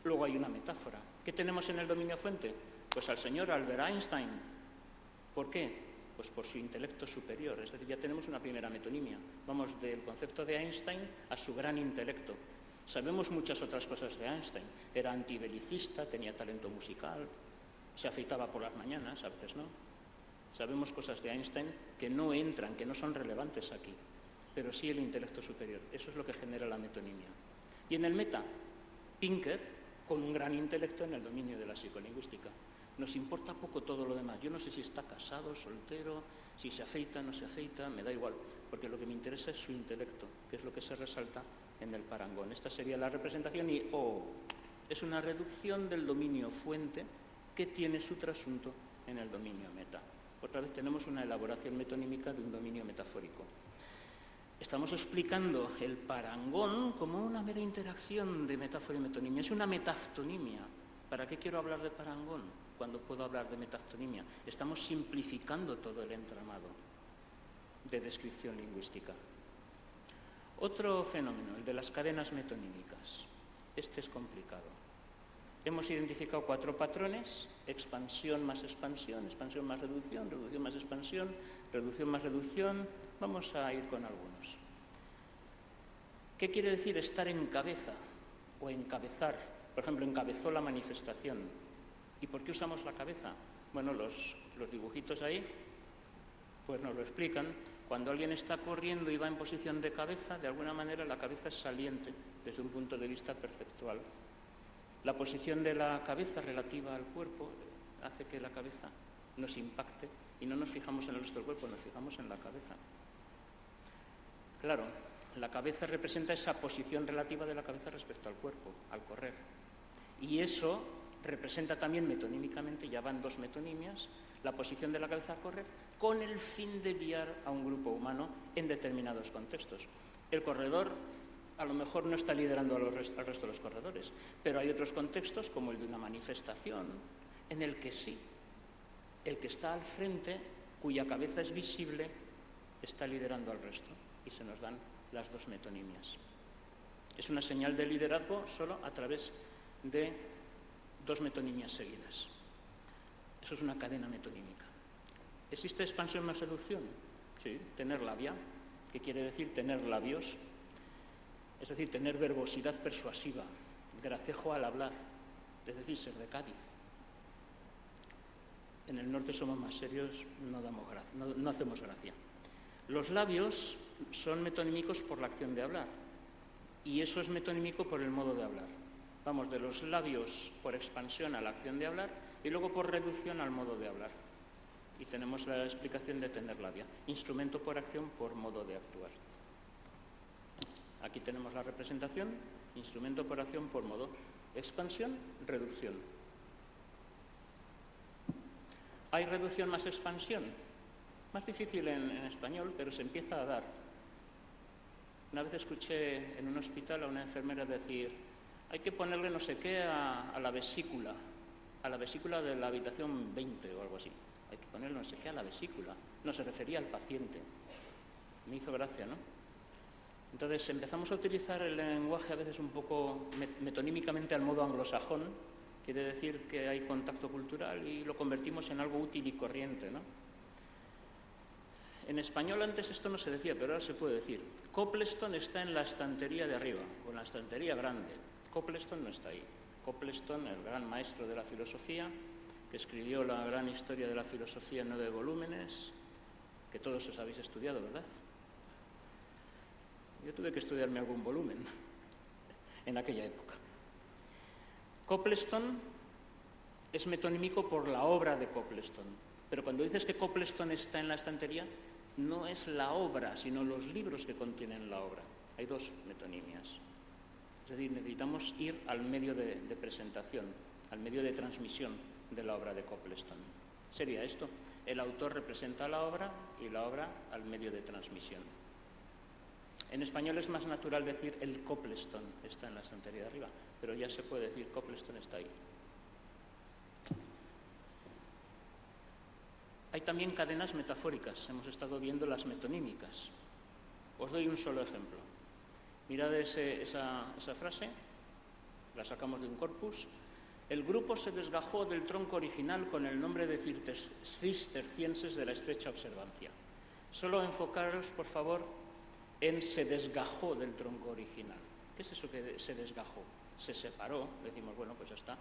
Luego hay una metáfora. ¿Qué tenemos en el dominio fuente? Pues al señor Albert Einstein. ¿Por qué? Pues por su intelecto superior. Es decir, ya tenemos una primera metonimia. Vamos del concepto de Einstein a su gran intelecto. Sabemos muchas otras cosas de Einstein. Era antibelicista, tenía talento musical, se afeitaba por las mañanas, a veces no. Sabemos cosas de Einstein que no entran, que no son relevantes aquí, pero sí el intelecto superior. Eso es lo que genera la metonimia. Y en el meta, Pinker, con un gran intelecto en el dominio de la psicolingüística. Nos importa poco todo lo demás. Yo no sé si está casado, soltero, si se afeita, no se afeita, me da igual, porque lo que me interesa es su intelecto, que es lo que se resalta en el parangón. Esta sería la representación y es una reducción del dominio fuente que tiene su trasunto en el dominio meta. Otra vez tenemos una elaboración metonímica de un dominio metafórico. Estamos explicando el parangón como una mera interacción de metáfora y metonimia. Es una metaftonimia. ¿Para qué quiero hablar de parangón cuando puedo hablar de metaftonimia? Estamos simplificando todo el entramado de descripción lingüística. Otro fenómeno, el de las cadenas metonímicas. Este es complicado. Hemos identificado 4 patrones: expansión más expansión, expansión más reducción, reducción más expansión, reducción más reducción. Vamos a ir con algunos. ¿Qué quiere decir estar en cabeza o encabezar? Por ejemplo, encabezó la manifestación. ¿Y por qué usamos la cabeza? Bueno, los dibujitos ahí pues nos lo explican. Cuando alguien está corriendo y va en posición de cabeza, de alguna manera la cabeza es saliente desde un punto de vista perceptual. La posición de la cabeza relativa al cuerpo hace que la cabeza nos impacte y no nos fijamos en el resto del cuerpo, nos fijamos en la cabeza. Claro, la cabeza representa esa posición relativa de la cabeza respecto al cuerpo, al correr. Y eso representa también metonímicamente, ya van 2 metonimias, la posición de la cabeza al correr, con el fin de guiar a un grupo humano en determinados contextos. El corredor a lo mejor no está liderando al resto de los corredores, pero hay otros contextos, como el de una manifestación, en el que sí, el que está al frente, cuya cabeza es visible, está liderando al resto, y se nos dan las 2 metonimias. Es una señal de liderazgo solo a través de 2 metonimias seguidas. Eso es una cadena metonímica. ¿Existe expansión más reducción? Sí, tener labia, que quiere decir tener labios, es decir, tener verbosidad persuasiva, gracejo al hablar, es decir, ser de Cádiz. En el norte somos más serios, no hacemos gracia. Los labios son metonímicos por la acción de hablar, y eso es metonímico por el modo de hablar. Vamos de los labios por expansión a la acción de hablar y luego por reducción al modo de hablar. Y tenemos la explicación de tener labia. Instrumento por acción por modo de actuar. Aquí tenemos la representación. Instrumento por acción por modo. Expansión, reducción. ¿Hay reducción más expansión? Más difícil en español, pero se empieza a dar. Una vez escuché en un hospital a una enfermera decir: hay que ponerle no sé qué a la vesícula de la habitación 20 o algo así. Hay que ponerle no sé qué a la vesícula. No, se refería al paciente. Me hizo gracia, ¿no? Entonces empezamos a utilizar el lenguaje a veces un poco metonímicamente al modo anglosajón. Quiere decir que hay contacto cultural y lo convertimos en algo útil y corriente, ¿no? En español antes esto no se decía, pero ahora se puede decir. Copleston está en la estantería de arriba, o en la estantería grande. Copleston no está ahí. Copleston, el gran maestro de la filosofía, que escribió la gran historia de la filosofía en 9 volúmenes, que todos os habéis estudiado, ¿verdad? Yo tuve que estudiarme algún volumen en aquella época. Copleston es metonímico por la obra de Copleston, pero cuando dices que Copleston está en la estantería, no es la obra, sino los libros que contienen la obra. Hay dos metonimias. Es decir, necesitamos ir al medio de presentación, al medio de transmisión de la obra de Copleston. Sería esto: el autor representa la obra y la obra al medio de transmisión. En español es más natural decir el Copleston está en la estantería de arriba, pero ya se puede decir Copleston está ahí. Hay también cadenas metafóricas. Hemos estado viendo las metonímicas. Os doy un solo ejemplo. Mirad esa frase, la sacamos de un corpus. El grupo se desgajó del tronco original con el nombre de cistercienses de la estrecha observancia. Solo enfocaros, por favor, en se desgajó del tronco original. ¿Qué es eso que se desgajó? Se separó. Decimos, bueno, pues ya está.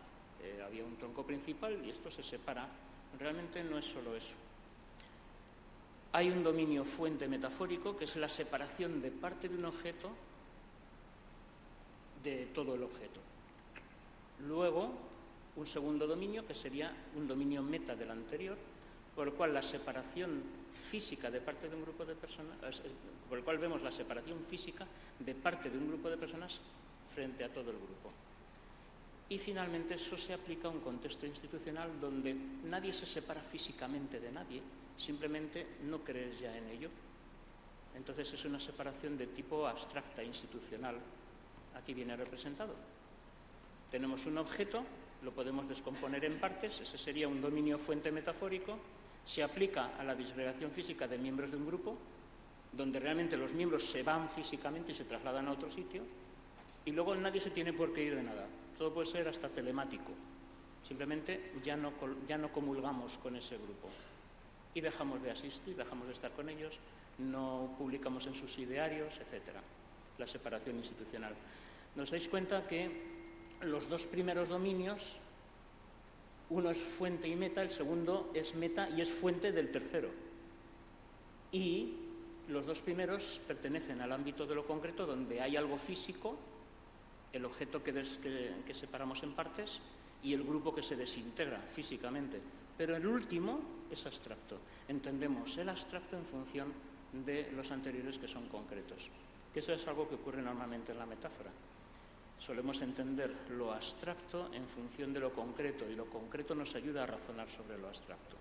Había un tronco principal y esto se separa. Realmente no es solo eso. Hay un dominio fuente metafórico que es la separación de parte de un objeto de todo el objeto. Luego, un segundo dominio que sería un dominio meta del anterior, por el cual la separación física de parte de un grupo de personas, por el cual vemos la separación física de parte de un grupo de personas frente a todo el grupo. Y finalmente eso se aplica a un contexto institucional donde nadie se separa físicamente de nadie, simplemente no crees ya en ello. Entonces es una separación de tipo abstracta, institucional. Aquí viene representado. Tenemos un objeto, lo podemos descomponer en partes, ese sería un dominio fuente metafórico, se aplica a la disgregación física de miembros de un grupo, donde realmente los miembros se van físicamente y se trasladan a otro sitio, y luego nadie se tiene por qué ir de nada. Todo puede ser hasta telemático. Simplemente ya no comulgamos con ese grupo. Y dejamos de asistir, dejamos de estar con ellos, no publicamos en sus idearios, etc. La separación institucional. ¿Nos dais cuenta que los dos primeros dominios, uno es fuente y meta, el segundo es meta y es fuente del tercero? Y los dos primeros pertenecen al ámbito de lo concreto, donde hay algo físico, el objeto que separamos en partes y el grupo que se desintegra físicamente. Pero el último es abstracto. Entendemos el abstracto en función de los anteriores que son concretos. Que eso es algo que ocurre normalmente en la metáfora. Solemos entender lo abstracto en función de lo concreto y lo concreto nos ayuda a razonar sobre lo abstracto.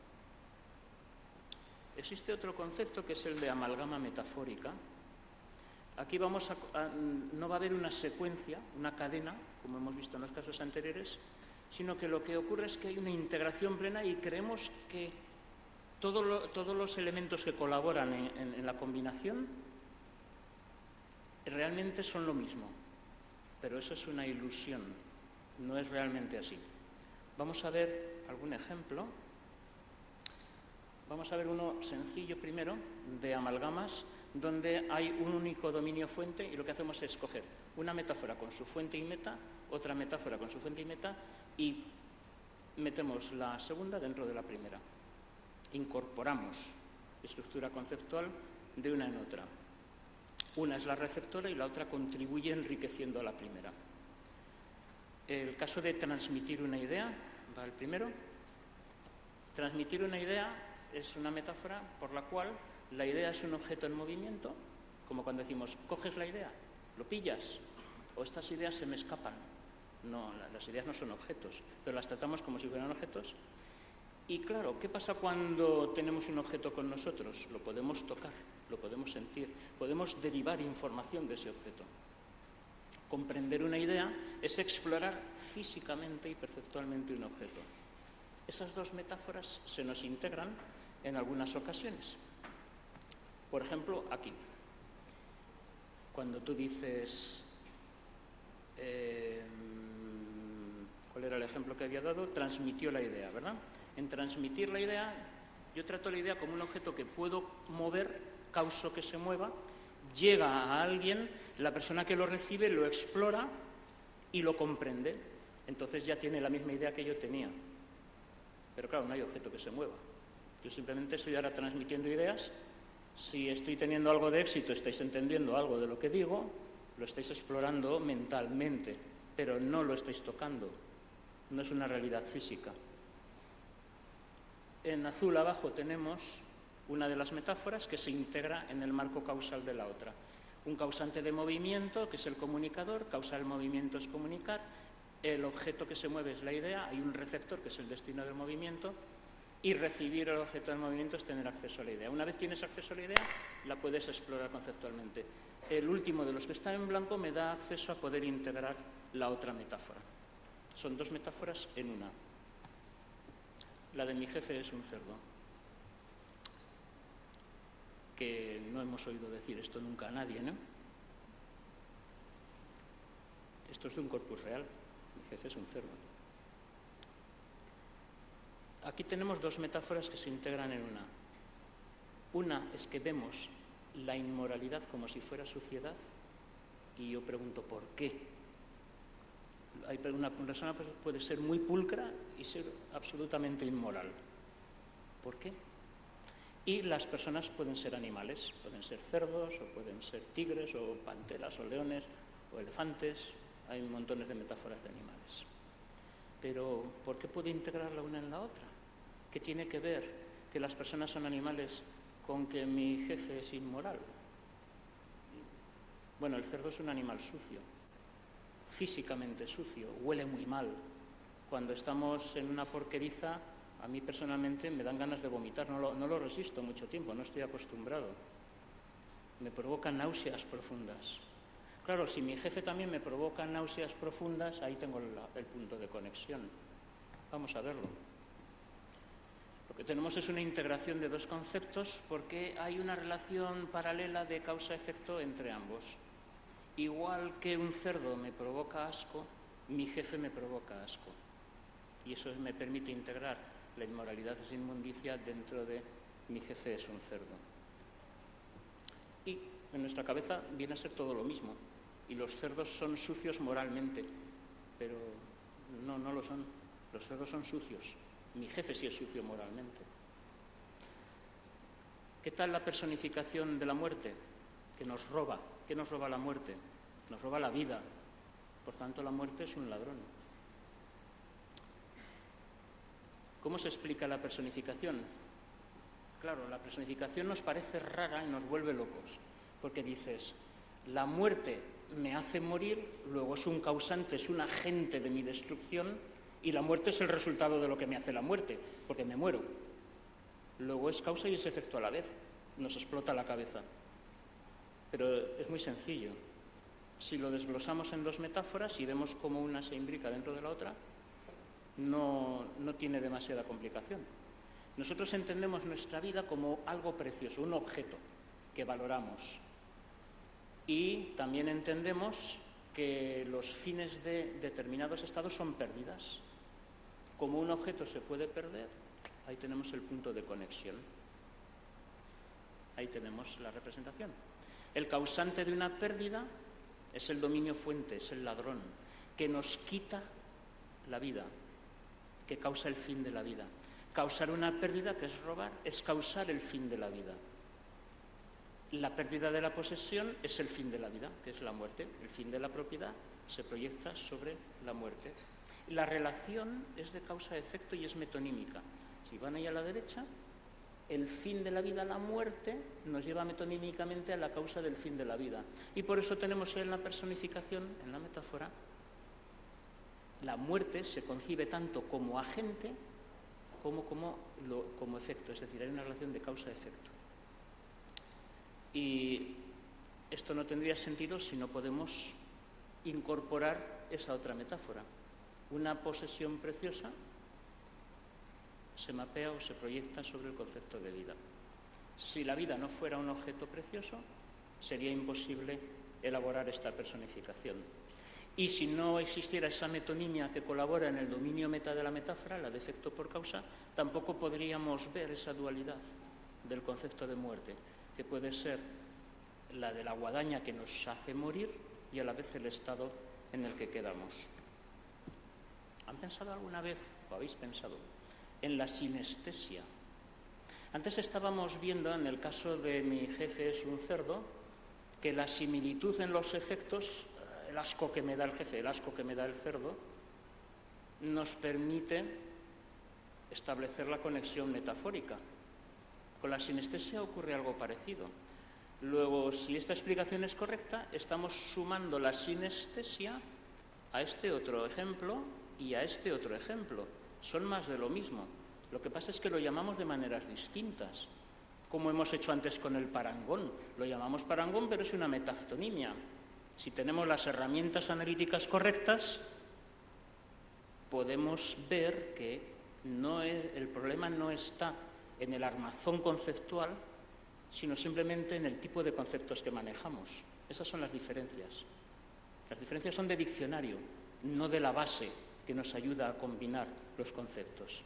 Existe otro concepto que es el de amalgama metafórica. Aquí no va a haber una secuencia, una cadena, como hemos visto en los casos anteriores, sino que lo que ocurre es que hay una integración plena y creemos que todos los elementos que colaboran en la combinación realmente son lo mismo. Pero eso es una ilusión, no es realmente así. Vamos a ver algún ejemplo. Vamos a ver uno sencillo primero, de amalgamas, donde hay un único dominio fuente y lo que hacemos es coger una metáfora con su fuente y meta, otra metáfora con su fuente y meta, y metemos la segunda dentro de la primera. Incorporamos estructura conceptual de una en otra. Una es la receptora y la otra contribuye enriqueciendo a la primera. El caso de transmitir una idea, va el primero. Transmitir una idea es una metáfora por la cual la idea es un objeto en movimiento, como cuando decimos, coges la idea, lo pillas, o estas ideas se me escapan. No, las ideas no son objetos, pero las tratamos como si fueran objetos. Y claro, ¿qué pasa cuando tenemos un objeto con nosotros? Lo podemos tocar, lo podemos sentir, podemos derivar información de ese objeto. Comprender una idea es explorar físicamente y perceptualmente un objeto. Esas dos metáforas se nos integran en algunas ocasiones. Por ejemplo, aquí. Cuando tú dices... ¿cuál era el ejemplo que había dado? Transmitió la idea, ¿verdad? En transmitir la idea, yo trato la idea como un objeto que puedo mover, causo que se mueva, llega a alguien, la persona que lo recibe lo explora y lo comprende. Entonces ya tiene la misma idea que yo tenía. Pero claro, no hay objeto que se mueva. Yo simplemente estoy ahora transmitiendo ideas. Si estoy teniendo algo de éxito, estáis entendiendo algo de lo que digo, lo estáis explorando mentalmente, pero no lo estáis tocando. No es una realidad física. En azul abajo tenemos una de las metáforas que se integra en el marco causal de la otra. Un causante de movimiento, que es el comunicador, causar el movimiento es comunicar, el objeto que se mueve es la idea, hay un receptor, que es el destino del movimiento, y recibir el objeto del movimiento es tener acceso a la idea. Una vez tienes acceso a la idea, la puedes explorar conceptualmente. El último de los que está en blanco me da acceso a poder integrar la otra metáfora. Son dos metáforas en una. La de mi jefe es un cerdo. Que no hemos oído decir esto nunca a nadie, ¿no? Esto es de un corpus real. Mi jefe es un cerdo. Aquí tenemos dos metáforas que se integran en una. Una es que vemos la inmoralidad como si fuera suciedad y yo pregunto ¿por qué? Una persona puede ser muy pulcra y ser absolutamente inmoral. ¿Por qué? Y las personas pueden ser animales, pueden ser cerdos o pueden ser tigres o panteras o leones o elefantes. Hay montones de metáforas de animales. Pero ¿por qué puede integrar la una en la otra? ¿Qué tiene que ver que las personas son animales con que mi jefe es inmoral? Bueno, el cerdo es un animal sucio, físicamente sucio, huele muy mal. Cuando estamos en una porqueriza, a mí personalmente me dan ganas de vomitar, no lo resisto mucho tiempo, no estoy acostumbrado. Me provoca náuseas profundas. Claro, si mi jefe también me provoca náuseas profundas, ahí tengo el punto de conexión. Vamos a verlo. Lo que tenemos es una integración de dos conceptos porque hay una relación paralela de causa-efecto entre ambos. Igual que un cerdo me provoca asco, mi jefe me provoca asco. Y eso me permite integrar la inmoralidad es inmundicia dentro de mi jefe es un cerdo. Y en nuestra cabeza viene a ser todo lo mismo. Y los cerdos son sucios moralmente, pero no lo son. Los cerdos son sucios. Mi jefe sí es sucio moralmente. ¿Qué tal la personificación de la muerte? Que nos roba. ¿Qué nos roba la muerte? Nos roba la vida. Por tanto, la muerte es un ladrón. ¿Cómo se explica la personificación? Claro, la personificación nos parece rara y nos vuelve locos, porque dices, la muerte me hace morir, luego es un causante, es un agente de mi destrucción, y la muerte es el resultado de lo que me hace la muerte, porque me muero. Luego es causa y es efecto a la vez, nos explota la cabeza. Pero es muy sencillo. Si lo desglosamos en dos metáforas y vemos cómo una se imbrica dentro de la otra, no tiene demasiada complicación. Nosotros entendemos nuestra vida como algo precioso, un objeto que valoramos. Y también entendemos que los fines de determinados estados son pérdidas. Como un objeto se puede perder, ahí tenemos el punto de conexión. Ahí tenemos la representación. El causante de una pérdida es el dominio fuente, es el ladrón, que nos quita la vida, que causa el fin de la vida. Causar una pérdida, que es robar, es causar el fin de la vida. La pérdida de la posesión es el fin de la vida, que es la muerte. El fin de la propiedad se proyecta sobre la muerte. La relación es de causa-efecto y es metonímica. Si van ahí a la derecha, el fin de la vida, la muerte, nos lleva metonímicamente a la causa del fin de la vida. Y por eso tenemos en la personificación, en la metáfora, la muerte se concibe tanto como agente como efecto, es decir, hay una relación de causa-efecto. Y esto no tendría sentido si no podemos incorporar esa otra metáfora. Una posesión preciosa se mapea o se proyecta sobre el concepto de vida. Si la vida no fuera un objeto precioso, sería imposible elaborar esta personificación. Y si no existiera esa metonimia que colabora en el dominio meta de la metáfora, la de efecto por causa, tampoco podríamos ver esa dualidad del concepto de muerte, que puede ser la de la guadaña que nos hace morir y a la vez el estado en el que quedamos. ¿Han pensado alguna vez, o habéis pensado, en la sinestesia? Antes estábamos viendo, en el caso de mi jefe es un cerdo, que la similitud en los efectos, el asco que me da el jefe, el asco que me da el cerdo, nos permite establecer la conexión metafórica. Con la sinestesia ocurre algo parecido. Luego, si esta explicación es correcta, estamos sumando la sinestesia a este otro ejemplo y a este otro ejemplo. Son más de lo mismo. Lo que pasa es que lo llamamos de maneras distintas, como hemos hecho antes con el parangón. Lo llamamos parangón, pero es una metaftonimia. Si tenemos las herramientas analíticas correctas, podemos ver que el problema no está en el armazón conceptual, sino simplemente en el tipo de conceptos que manejamos. Esas son las diferencias. Las diferencias son de diccionario, no de la base que nos ayuda a combinar los conceptos.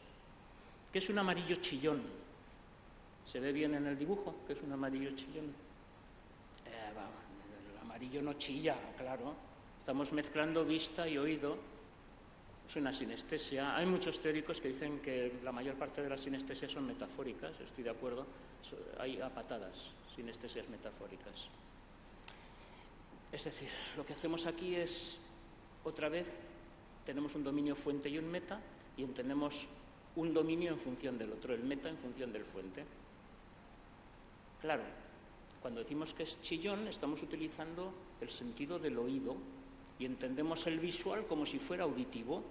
¿Qué es un amarillo chillón? ¿Se ve bien en el dibujo qué es un amarillo chillón? El amarillo no chilla, claro. Estamos mezclando vista y oído. Es una sinestesia. Hay muchos teóricos que dicen que la mayor parte de las sinestesias son metafóricas. Estoy de acuerdo. Hay a patadas sinestesias metafóricas. Es decir, lo que hacemos aquí es, otra vez, tenemos un dominio fuente y un meta, y entendemos un dominio en función del otro, el meta en función del fuente. Claro, cuando decimos que es chillón, estamos utilizando el sentido del oído y entendemos el visual como si fuera auditivo.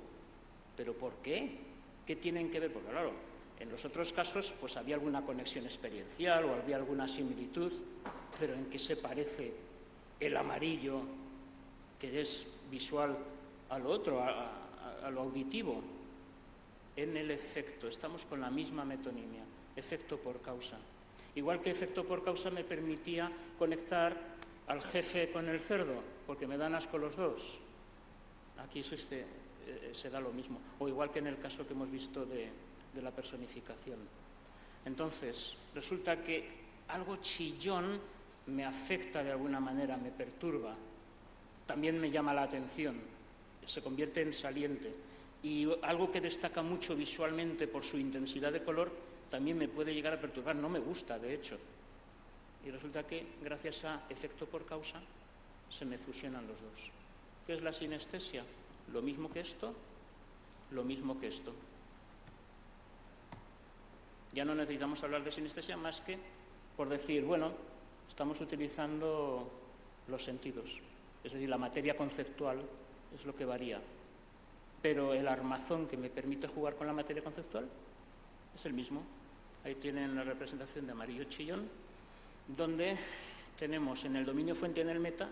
¿Pero por qué? ¿Qué tienen que ver? Porque claro, en los otros casos pues había alguna conexión experiencial o había alguna similitud, pero ¿en qué se parece el amarillo, que es visual, a lo otro, a lo auditivo? En el efecto, estamos con la misma metonimia, efecto por causa. Igual que efecto por causa me permitía conectar al jefe con el cerdo, porque me dan asco los dos. Aquí se da lo mismo, o igual que en el caso que hemos visto de la personificación. Entonces, resulta que algo chillón me afecta de alguna manera, me perturba, también me llama la atención, se convierte en saliente. Y algo que destaca mucho visualmente por su intensidad de color también me puede llegar a perturbar, no me gusta de hecho. Y resulta que gracias a efecto por causa se me fusionan los dos. ¿Qué es la sinestesia? Lo mismo que esto, lo mismo que esto. Ya no necesitamos hablar de sinestesia más que por decir, bueno, estamos utilizando los sentidos, es decir, la materia conceptual es lo que varía. Pero el armazón que me permite jugar con la materia conceptual es el mismo. Ahí tienen la representación de amarillo chillón, donde tenemos en el dominio fuente y en el meta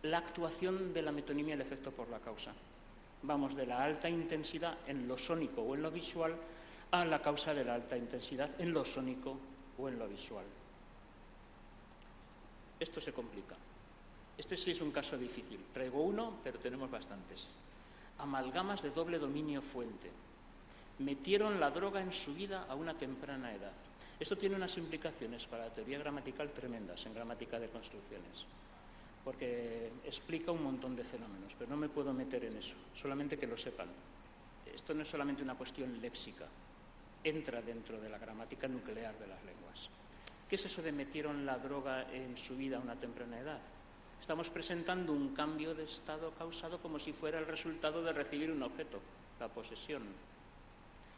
la actuación de la metonimia y el efecto por la causa. Vamos de la alta intensidad en lo sónico o en lo visual a la causa de la alta intensidad en lo sónico o en lo visual. Esto se complica. Este sí es un caso difícil. Traigo uno, pero tenemos bastantes. Amalgamas de doble dominio fuente. Metieron la droga en su vida a una temprana edad. Esto tiene unas implicaciones para la teoría gramatical tremendas en gramática de construcciones, porque explica un montón de fenómenos, pero no me puedo meter en eso, solamente que lo sepan. esto no es solamente una cuestión léxica, entra dentro de la gramática nuclear de las lenguas. ¿Qué es eso de metieron la droga en su vida a una temprana edad? Estamos presentando un cambio de estado causado como si fuera el resultado de recibir un objeto, la posesión.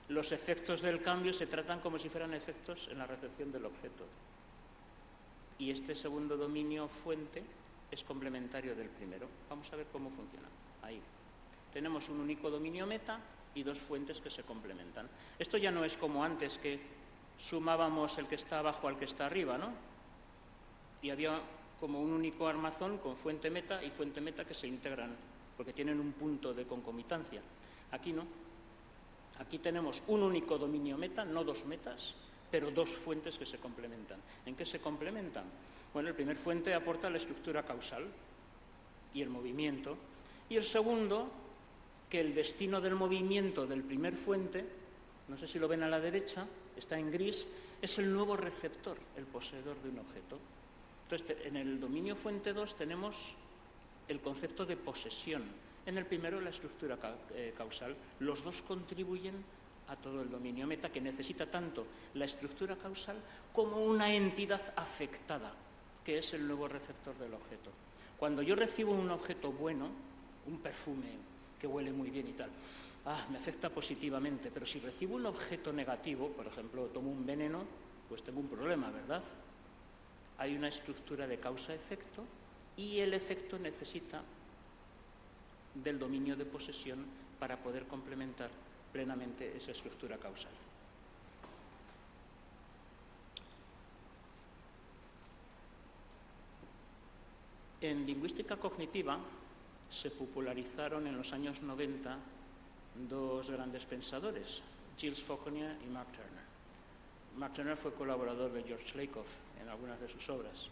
Los efectos del cambio se tratan como si fueran efectos en la recepción del objeto. Y este segundo dominio fuente es complementario del primero. Vamos a ver cómo funciona. Ahí. Tenemos un único dominio meta y dos fuentes que se complementan. Esto ya no es como antes, que sumábamos el que está abajo al que está arriba, ¿no? Y había como un único armazón con fuente meta y fuente meta que se integran, porque tienen un punto de concomitancia. Aquí no. Aquí tenemos un único dominio meta, no dos metas, pero dos fuentes que se complementan. ¿En qué se complementan? Bueno, el primer fuente aporta la estructura causal y el movimiento, y el segundo, que el destino del movimiento del primer fuente, no sé si lo ven a la derecha, está en gris, es el nuevo receptor, el poseedor de un objeto. Entonces, en el dominio fuente 2 tenemos el concepto de posesión. En el primero, la estructura causal. Los dos contribuyen a todo el dominio meta, que necesita tanto la estructura causal como una entidad afectada, que es el nuevo receptor del objeto. Cuando yo recibo un objeto bueno, un perfume que huele muy bien y tal, me afecta positivamente, pero si recibo un objeto negativo, por ejemplo, tomo un veneno, pues tengo un problema, ¿verdad? Hay una estructura de causa-efecto y el efecto necesita del dominio de posesión para poder complementar plenamente esa estructura causal. En lingüística cognitiva se popularizaron en los años 90 dos grandes pensadores, Gilles Fauconnier y Mark Turner. Mark Turner fue colaborador de George Lakoff en algunas de sus obras.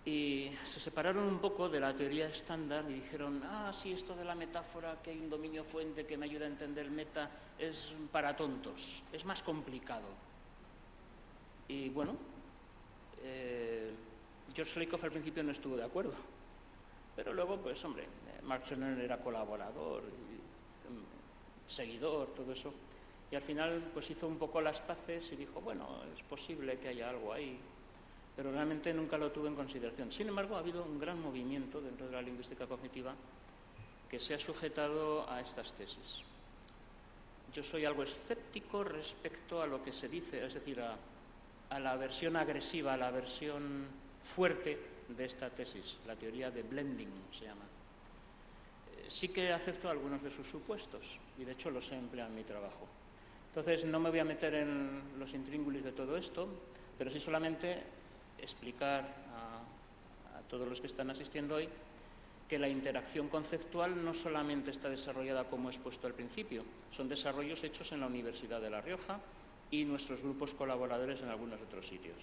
Y se separaron un poco de la teoría estándar y dijeron, sí, esto de la metáfora, que hay un dominio fuente que me ayuda a entender meta, es para tontos, es más complicado. Y bueno, George Lakoff al principio no estuvo de acuerdo, pero luego, pues hombre, Mark Turner era colaborador, seguidor, todo eso, y al final pues hizo un poco las paces y dijo, bueno, es posible que haya algo ahí, pero realmente nunca lo tuvo en consideración. Sin embargo, ha habido un gran movimiento dentro de la lingüística cognitiva que se ha sujetado a estas tesis. Yo soy algo escéptico respecto a lo que se dice, es decir, a la versión agresiva, a la versión fuerte de esta tesis, la teoría de blending se llama. Sí que acepto algunos de sus supuestos y de hecho los he empleado en mi trabajo. Entonces no me voy a meter en los intríngulis de todo esto, pero sí solamente explicar a todos los que están asistiendo hoy que la interacción conceptual no solamente está desarrollada como he expuesto al principio, son desarrollos hechos en la Universidad de La Rioja y nuestros grupos colaboradores en algunos otros sitios.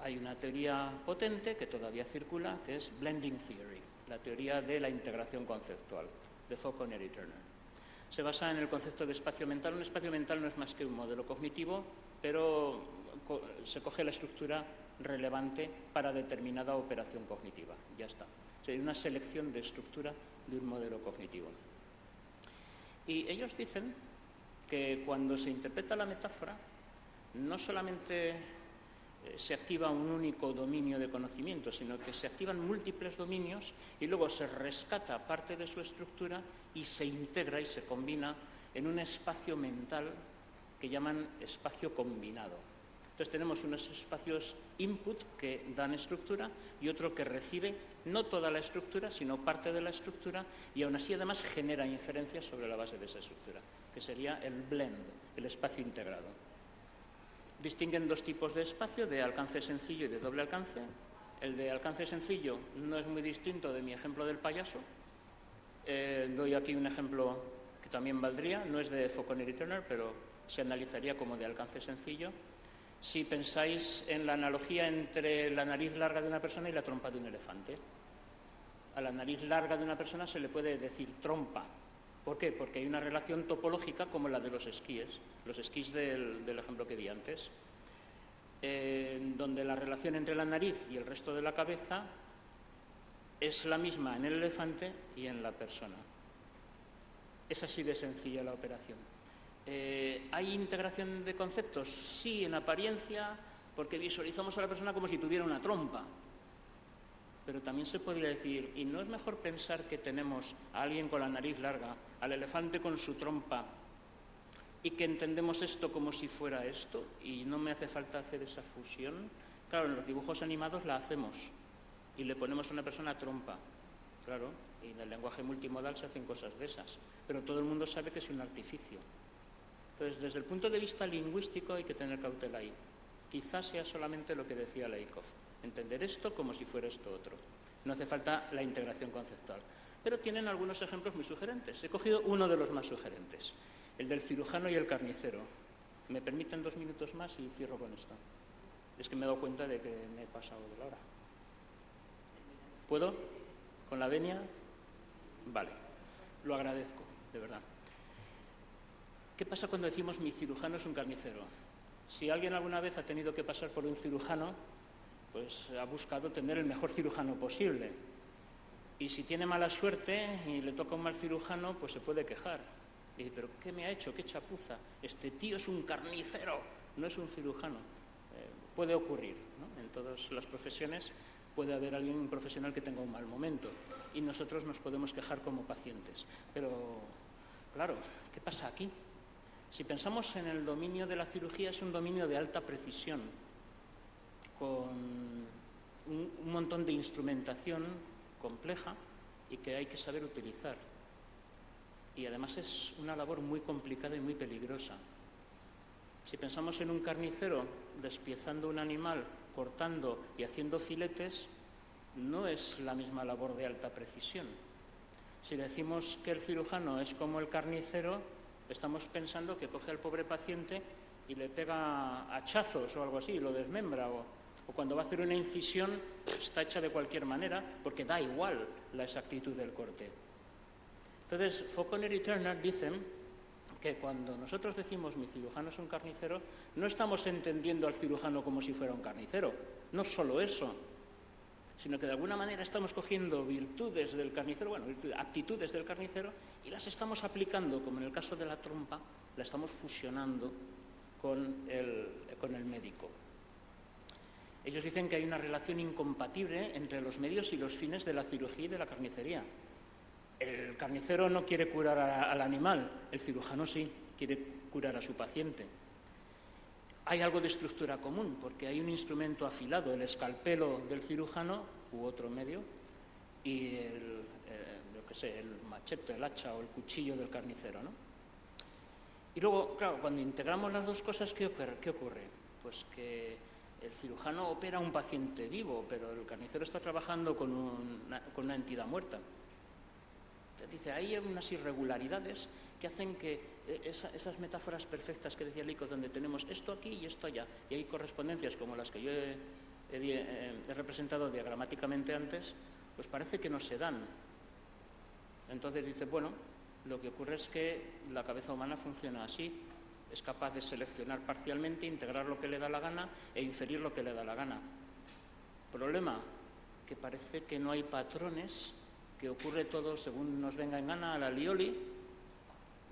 Hay una teoría potente que todavía circula, que es Blending Theory, la teoría de la integración conceptual, de Fauconnier y Turner. Se basa en el concepto de espacio mental. Un espacio mental no es más que un modelo cognitivo, pero se coge la estructura relevante para determinada operación cognitiva. Ya está. O sea, hay una selección de estructura de un modelo cognitivo. Y ellos dicen que cuando se interpreta la metáfora, no solamente se activa un único dominio de conocimiento, sino que se activan múltiples dominios y luego se rescata parte de su estructura y se integra y se combina en un espacio mental que llaman espacio combinado. Entonces tenemos unos espacios input que dan estructura y otro que recibe no toda la estructura, sino parte de la estructura y aún así además genera inferencias sobre la base de esa estructura, que sería el blend, el espacio integrado. Distinguen dos tipos de espacio, de alcance sencillo y de doble alcance. El de alcance sencillo no es muy distinto de mi ejemplo del payaso. Doy aquí un ejemplo que también valdría, no es de Fauconnier y Turner, pero se analizaría como de alcance sencillo. Si pensáis en la analogía entre la nariz larga de una persona y la trompa de un elefante. A la nariz larga de una persona se le puede decir trompa. ¿Por qué? Porque hay una relación topológica como la de los esquíes del ejemplo que di antes, donde la relación entre la nariz y el resto de la cabeza es la misma en el elefante y en la persona. Es así de sencilla la operación. ¿Hay integración de conceptos? Sí, en apariencia, porque visualizamos a la persona como si tuviera una trompa. Pero también se podría decir, ¿y no es mejor pensar que tenemos a alguien con la nariz larga, al elefante con su trompa, y que entendemos esto como si fuera esto, y no me hace falta hacer esa fusión? Claro, en los dibujos animados la hacemos, y le ponemos a una persona trompa, claro, y en el lenguaje multimodal se hacen cosas de esas, pero todo el mundo sabe que es un artificio. Entonces, desde el punto de vista lingüístico hay que tener cautela ahí. Quizás sea solamente lo que decía Lakoff, entender esto como si fuera esto otro. No hace falta la integración conceptual. Pero tienen algunos ejemplos muy sugerentes. He cogido uno de los más sugerentes, el del cirujano y el carnicero. ¿Me permiten 2 minutos más y cierro con esto? Es que me he dado cuenta de que me he pasado de la hora. ¿Puedo? ¿Con la venia? Vale. Lo agradezco, de verdad. ¿Qué pasa cuando decimos mi cirujano es un carnicero? Si alguien alguna vez ha tenido que pasar por un cirujano, pues ha buscado tener el mejor cirujano posible. Y si tiene mala suerte y le toca un mal cirujano, pues se puede quejar. Y dice, ¿pero qué me ha hecho? ¿Qué chapuza? Este tío es un carnicero, no es un cirujano. Puede ocurrir, ¿no? En todas las profesiones puede haber alguien profesional que tenga un mal momento. Y nosotros nos podemos quejar como pacientes. Pero, claro, ¿qué pasa aquí? Si pensamos en el dominio de la cirugía, es un dominio de alta precisión, con un montón de instrumentación compleja y que hay que saber utilizar. Y además es una labor muy complicada y muy peligrosa. Si pensamos en un carnicero despiezando un animal, cortando y haciendo filetes, no es la misma labor de alta precisión. Si decimos que el cirujano es como el carnicero, estamos pensando que coge al pobre paciente y le pega hachazos o algo así, y lo desmembra, o cuando va a hacer una incisión está hecha de cualquier manera porque da igual la exactitud del corte. Entonces, Faulconer y Turner dicen que cuando nosotros decimos mi cirujano es un carnicero, no estamos entendiendo al cirujano como si fuera un carnicero, no solo eso, sino que de alguna manera estamos cogiendo virtudes del carnicero, bueno, actitudes del carnicero, y las estamos aplicando, como en el caso de la trompa, la estamos fusionando con el médico. Ellos dicen que hay una relación incompatible entre los medios y los fines de la cirugía y de la carnicería. El carnicero no quiere curar al animal, el cirujano sí, quiere curar a su paciente. Hay algo de estructura común, porque hay un instrumento afilado, el escalpelo del cirujano u otro medio, y el machete, el hacha o el cuchillo del carnicero, ¿no? Y luego, claro, cuando integramos las dos cosas, ¿qué ocurre? Pues que el cirujano opera a un paciente vivo, pero el carnicero está trabajando con una entidad muerta. Dice, hay unas irregularidades que hacen que esas metáforas perfectas que decía Lakoff, donde tenemos esto aquí y esto allá, y hay correspondencias como las que yo he representado diagramáticamente antes, pues parece que no se dan. Entonces dice, bueno, lo que ocurre es que la cabeza humana funciona así, es capaz de seleccionar parcialmente, integrar lo que le da la gana e inferir lo que le da la gana. Problema, que parece que no hay patrones, que ocurre todo según nos venga en gana, a la Lioli.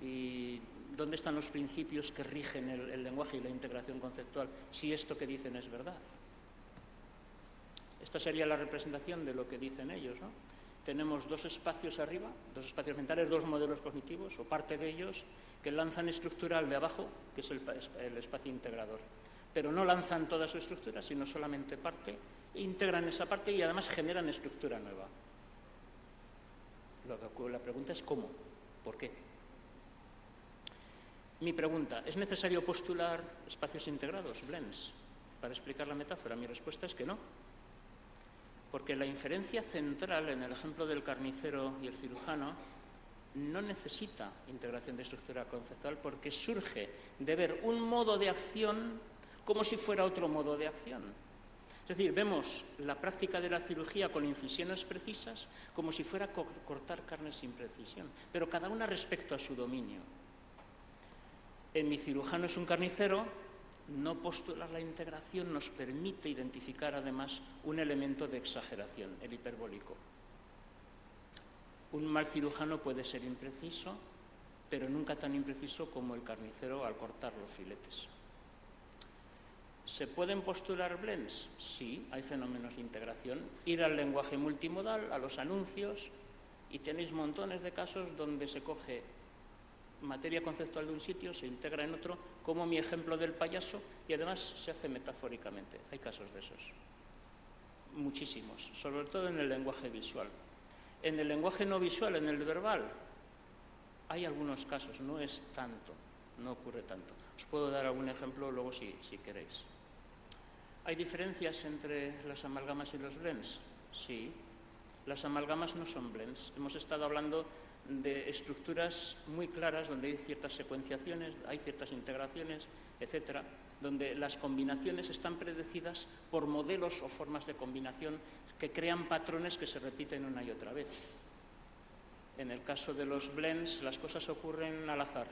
¿Y dónde están los principios que rigen el lenguaje y la integración conceptual si esto que dicen es verdad? Esta sería la representación de lo que dicen ellos, ¿no? Tenemos dos espacios arriba, dos espacios mentales, dos modelos cognitivos, o parte de ellos, que lanzan estructura al de abajo, que es el espacio integrador. Pero no lanzan toda su estructura, sino solamente parte, e integran esa parte y además generan estructura nueva. La pregunta es ¿cómo? ¿Por qué? Mi pregunta, ¿es necesario postular espacios integrados, blends, para explicar la metáfora? Mi respuesta es que no. Porque la inferencia central en el ejemplo del carnicero y el cirujano no necesita integración de estructura conceptual porque surge de ver un modo de acción como si fuera otro modo de acción. Es decir, vemos la práctica de la cirugía con incisiones precisas como si fuera cortar carne sin precisión, pero cada una respecto a su dominio. En mi cirujano es un carnicero, no postular la integración nos permite identificar además un elemento de exageración, el hiperbólico. Un mal cirujano puede ser impreciso pero nunca tan impreciso como el carnicero al cortar los filetes. ¿Se pueden postular blends? Sí, hay fenómenos de integración. Ir al lenguaje multimodal, a los anuncios, y tenéis montones de casos donde se coge materia conceptual de un sitio, se integra en otro, como mi ejemplo del payaso, y además se hace metafóricamente. Hay casos de esos. Muchísimos, sobre todo en el lenguaje visual. En el lenguaje no visual, en el verbal, hay algunos casos, no es tanto, no ocurre tanto. Os puedo dar algún ejemplo luego si queréis. ¿Hay diferencias entre las amalgamas y los blends? Sí. Las amalgamas no son blends. Hemos estado hablando de estructuras muy claras donde hay ciertas secuenciaciones, hay ciertas integraciones, etcétera, donde las combinaciones están predecidas por modelos o formas de combinación que crean patrones que se repiten una y otra vez. En el caso de los blends, las cosas ocurren al azar,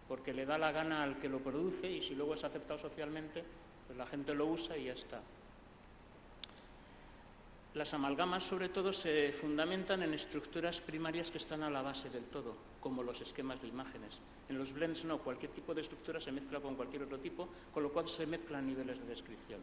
porque le da la gana al que lo produce y si luego es aceptado socialmente, pues la gente lo usa y ya está. Las amalgamas, sobre todo, se fundamentan en estructuras primarias que están a la base del todo, como los esquemas de imágenes. En los blends no, cualquier tipo de estructura se mezcla con cualquier otro tipo, con lo cual se mezclan niveles de descripción.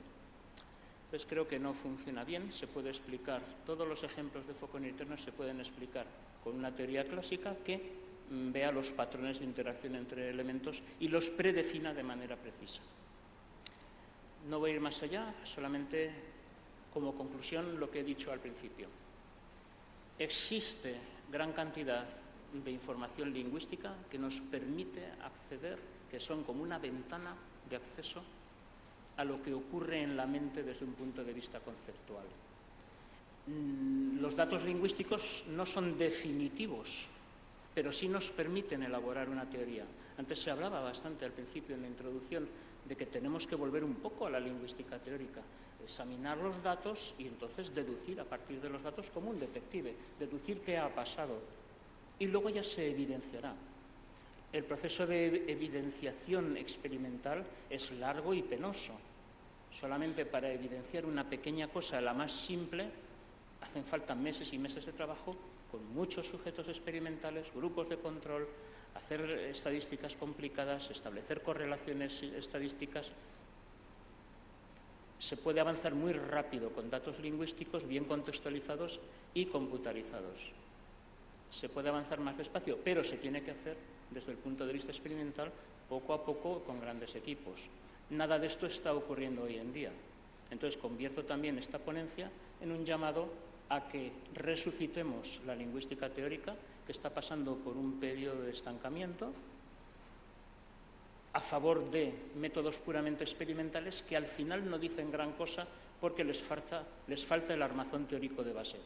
Entonces creo que no funciona bien, se puede explicar, todos los ejemplos de foco interno se pueden explicar con una teoría clásica que vea los patrones de interacción entre elementos y los predefina de manera precisa. No voy a ir más allá, solamente como conclusión lo que he dicho al principio. Existe gran cantidad de información lingüística que nos permite acceder, que son como una ventana de acceso a lo que ocurre en la mente desde un punto de vista conceptual. Los datos lingüísticos no son definitivos, pero sí nos permiten elaborar una teoría. Antes se hablaba bastante al principio en la introducción de que tenemos que volver un poco a la lingüística teórica, examinar los datos y entonces deducir a partir de los datos como un detective, deducir qué ha pasado y luego ya se evidenciará. El proceso de evidenciación experimental es largo y penoso. Solamente para evidenciar una pequeña cosa, la más simple, hacen falta meses y meses de trabajo con muchos sujetos experimentales, grupos de control, hacer estadísticas complicadas, establecer correlaciones estadísticas. Se puede avanzar muy rápido con datos lingüísticos bien contextualizados y computarizados. Se puede avanzar más despacio, pero se tiene que hacer desde el punto de vista experimental poco a poco con grandes equipos. Nada de esto está ocurriendo hoy en día. Entonces convierto también esta ponencia en un llamado a que resucitemos la lingüística teórica, que está pasando por un periodo de estancamiento, a favor de métodos puramente experimentales que al final no dicen gran cosa porque les falta el armazón teórico de base,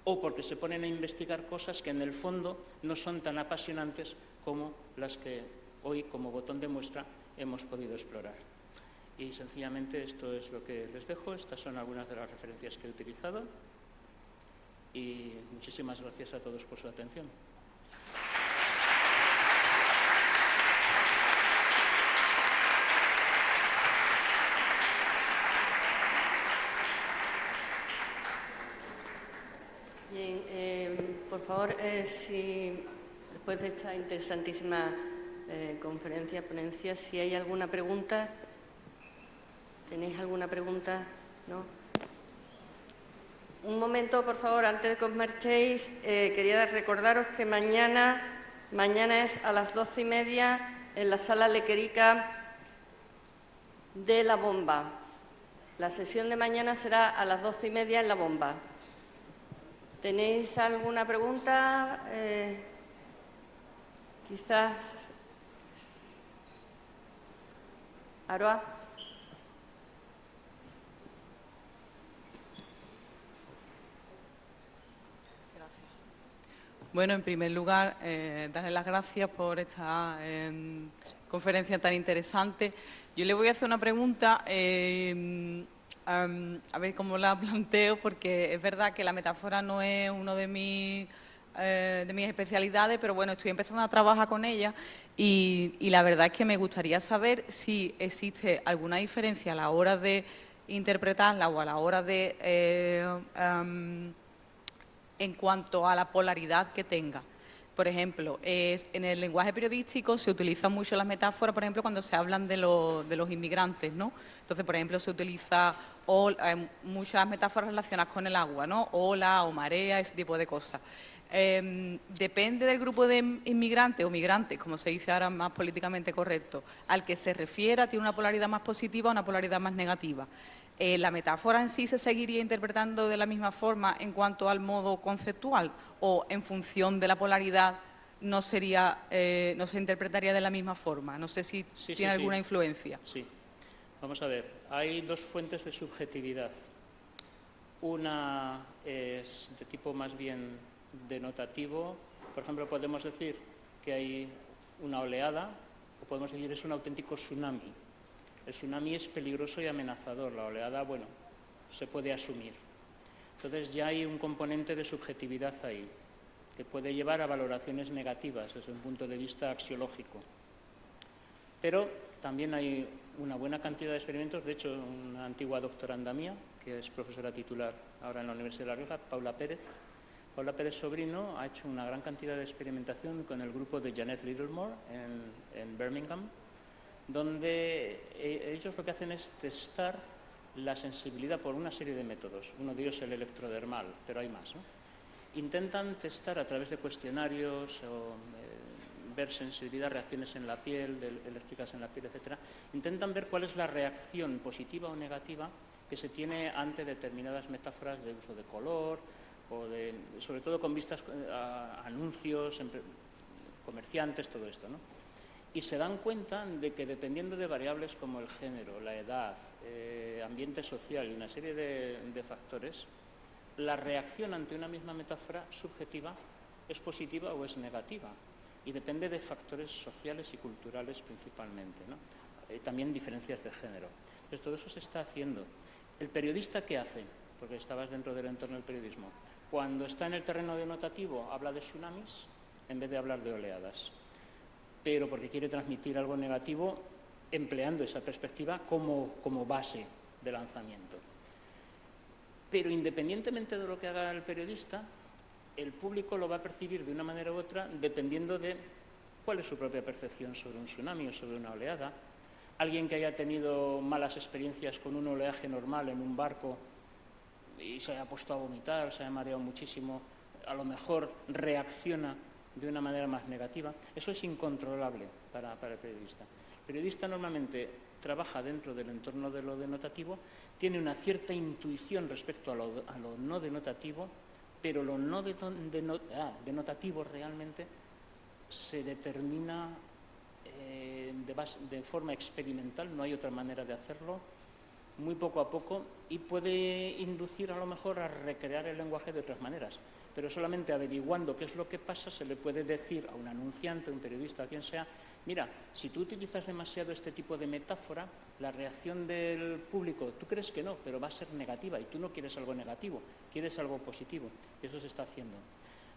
o porque se ponen a investigar cosas que en el fondo no son tan apasionantes como las que hoy, como botón de muestra, hemos podido explorar. Y sencillamente esto es lo que les dejo. Estas son algunas de las referencias que he utilizado y muchísimas gracias a todos por su atención. Bien, por favor, si después de esta interesantísima ponencia, si hay alguna pregunta. ¿Tenéis alguna pregunta? ¿No? Un momento, por favor, antes de que os marchéis, quería recordaros que mañana es a las 12:30 en la sala Lequerica de La Bomba. La sesión de mañana será a las 12:30 en La Bomba. ¿Tenéis alguna pregunta? Quizás. Aroa. Bueno, en primer lugar, darle las gracias por esta conferencia tan interesante. Yo le voy a hacer una pregunta, a ver cómo la planteo, porque es verdad que la metáfora no es uno de mis especialidades, pero bueno, estoy empezando a trabajar con ella y la verdad es que me gustaría saber si existe alguna diferencia a la hora de interpretarla o a la hora de... en cuanto a la polaridad que tenga. Por ejemplo, en el lenguaje periodístico se utilizan mucho las metáforas, por ejemplo, cuando se hablan de los inmigrantes, ¿no? Entonces, por ejemplo, se utiliza muchas metáforas relacionadas con el agua, ¿no? Ola o marea, ese tipo de cosas. Depende del grupo de inmigrantes o migrantes, como se dice ahora más políticamente correcto, al que se refiera, tiene una polaridad más positiva o una polaridad más negativa. ¿La metáfora en sí se seguiría interpretando de la misma forma en cuanto al modo conceptual o en función de la polaridad no se interpretaría de la misma forma? No sé si tiene alguna influencia. Sí. Vamos a ver, hay dos fuentes de subjetividad. Una es de tipo más bien denotativo. Por ejemplo, podemos decir que hay una oleada o podemos decir que es un auténtico tsunami. El tsunami es peligroso y amenazador, la oleada, bueno, se puede asumir. Entonces ya hay un componente de subjetividad ahí, que puede llevar a valoraciones negativas desde un punto de vista axiológico. Pero también hay una buena cantidad de experimentos, de hecho, una antigua doctoranda mía, que es profesora titular ahora en la Universidad de La Rioja, Paula Pérez Sobrino, ha hecho una gran cantidad de experimentación con el grupo de Janet Littlemore en Birmingham, donde ellos lo que hacen es testar la sensibilidad por una serie de métodos. Uno de ellos es el electrodermal, pero hay más, ¿no? Intentan testar a través de cuestionarios o ver sensibilidad, reacciones en la piel, eléctricas en la piel, etcétera. Intentan ver cuál es la reacción positiva o negativa que se tiene ante determinadas metáforas de uso de color o sobre todo con vistas a anuncios, comerciantes, todo esto, ¿no? Y se dan cuenta de que dependiendo de variables como el género, la edad, ambiente social y una serie de factores, la reacción ante una misma metáfora subjetiva es positiva o es negativa. Y depende de factores sociales y culturales principalmente, ¿no? También diferencias de género. Entonces, todo eso se está haciendo. ¿El periodista qué hace? Porque estabas dentro del entorno del periodismo. Cuando está en el terreno denotativo, habla de tsunamis en vez de hablar de oleadas. Pero porque quiere transmitir algo negativo, empleando esa perspectiva como base de lanzamiento. Pero independientemente de lo que haga el periodista, el público lo va a percibir de una manera u otra dependiendo de cuál es su propia percepción sobre un tsunami o sobre una oleada. Alguien que haya tenido malas experiencias con un oleaje normal en un barco y se haya puesto a vomitar, se haya mareado muchísimo, a lo mejor reacciona de una manera más negativa. Eso es incontrolable para el periodista. El periodista normalmente trabaja dentro del entorno de lo denotativo, tiene una cierta intuición respecto a lo no denotativo, pero lo no denotativo realmente se determina de forma experimental, no hay otra manera de hacerlo, muy poco a poco, y puede inducir a lo mejor a recrear el lenguaje de otras maneras. Pero solamente averiguando qué es lo que pasa se le puede decir a un anunciante, a un periodista, a quien sea, mira, si tú utilizas demasiado este tipo de metáfora, la reacción del público, tú crees que no, pero va a ser negativa y tú no quieres algo negativo, quieres algo positivo. Y eso se está haciendo.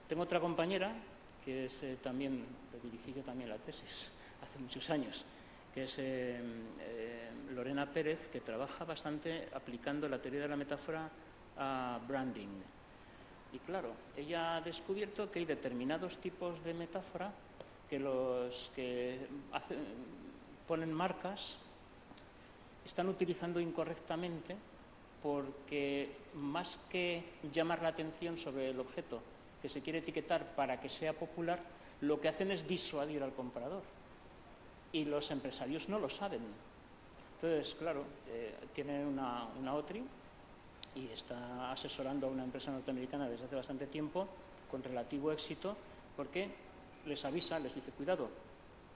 Tengo otra compañera, que es también, le dirigí yo también la tesis hace muchos años, que es Lorena Pérez, que trabaja bastante aplicando la teoría de la metáfora a branding. Y claro, ella ha descubierto que hay determinados tipos de metáfora que los que ponen marcas están utilizando incorrectamente porque más que llamar la atención sobre el objeto que se quiere etiquetar para que sea popular, lo que hacen es disuadir al comprador. Y los empresarios no lo saben. Entonces, claro, tienen una OTRI y está asesorando a una empresa norteamericana desde hace bastante tiempo con relativo éxito porque les avisa, les dice, cuidado,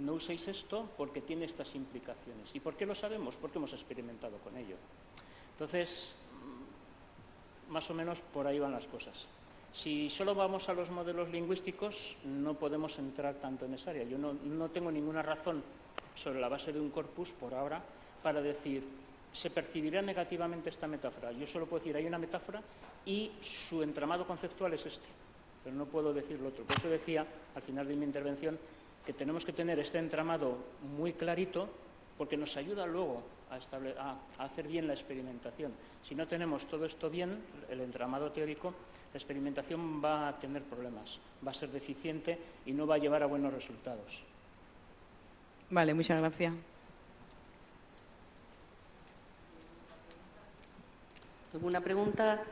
no uséis esto porque tiene estas implicaciones. ¿Y por qué lo sabemos? Porque hemos experimentado con ello. Entonces, más o menos por ahí van las cosas. Si solo vamos a los modelos lingüísticos, no podemos entrar tanto en esa área. Yo no tengo ninguna razón sobre la base de un corpus, por ahora, para decir, se percibirá negativamente esta metáfora. Yo solo puedo decir, hay una metáfora y su entramado conceptual es este, pero no puedo decir lo otro. Por eso decía, al final de mi intervención, que tenemos que tener este entramado muy clarito, porque nos ayuda luego a hacer bien la experimentación. Si no tenemos todo esto bien, el entramado teórico, la experimentación va a tener problemas, va a ser deficiente y no va a llevar a buenos resultados. Vale, muchas gracias. ¿Alguna pregunta?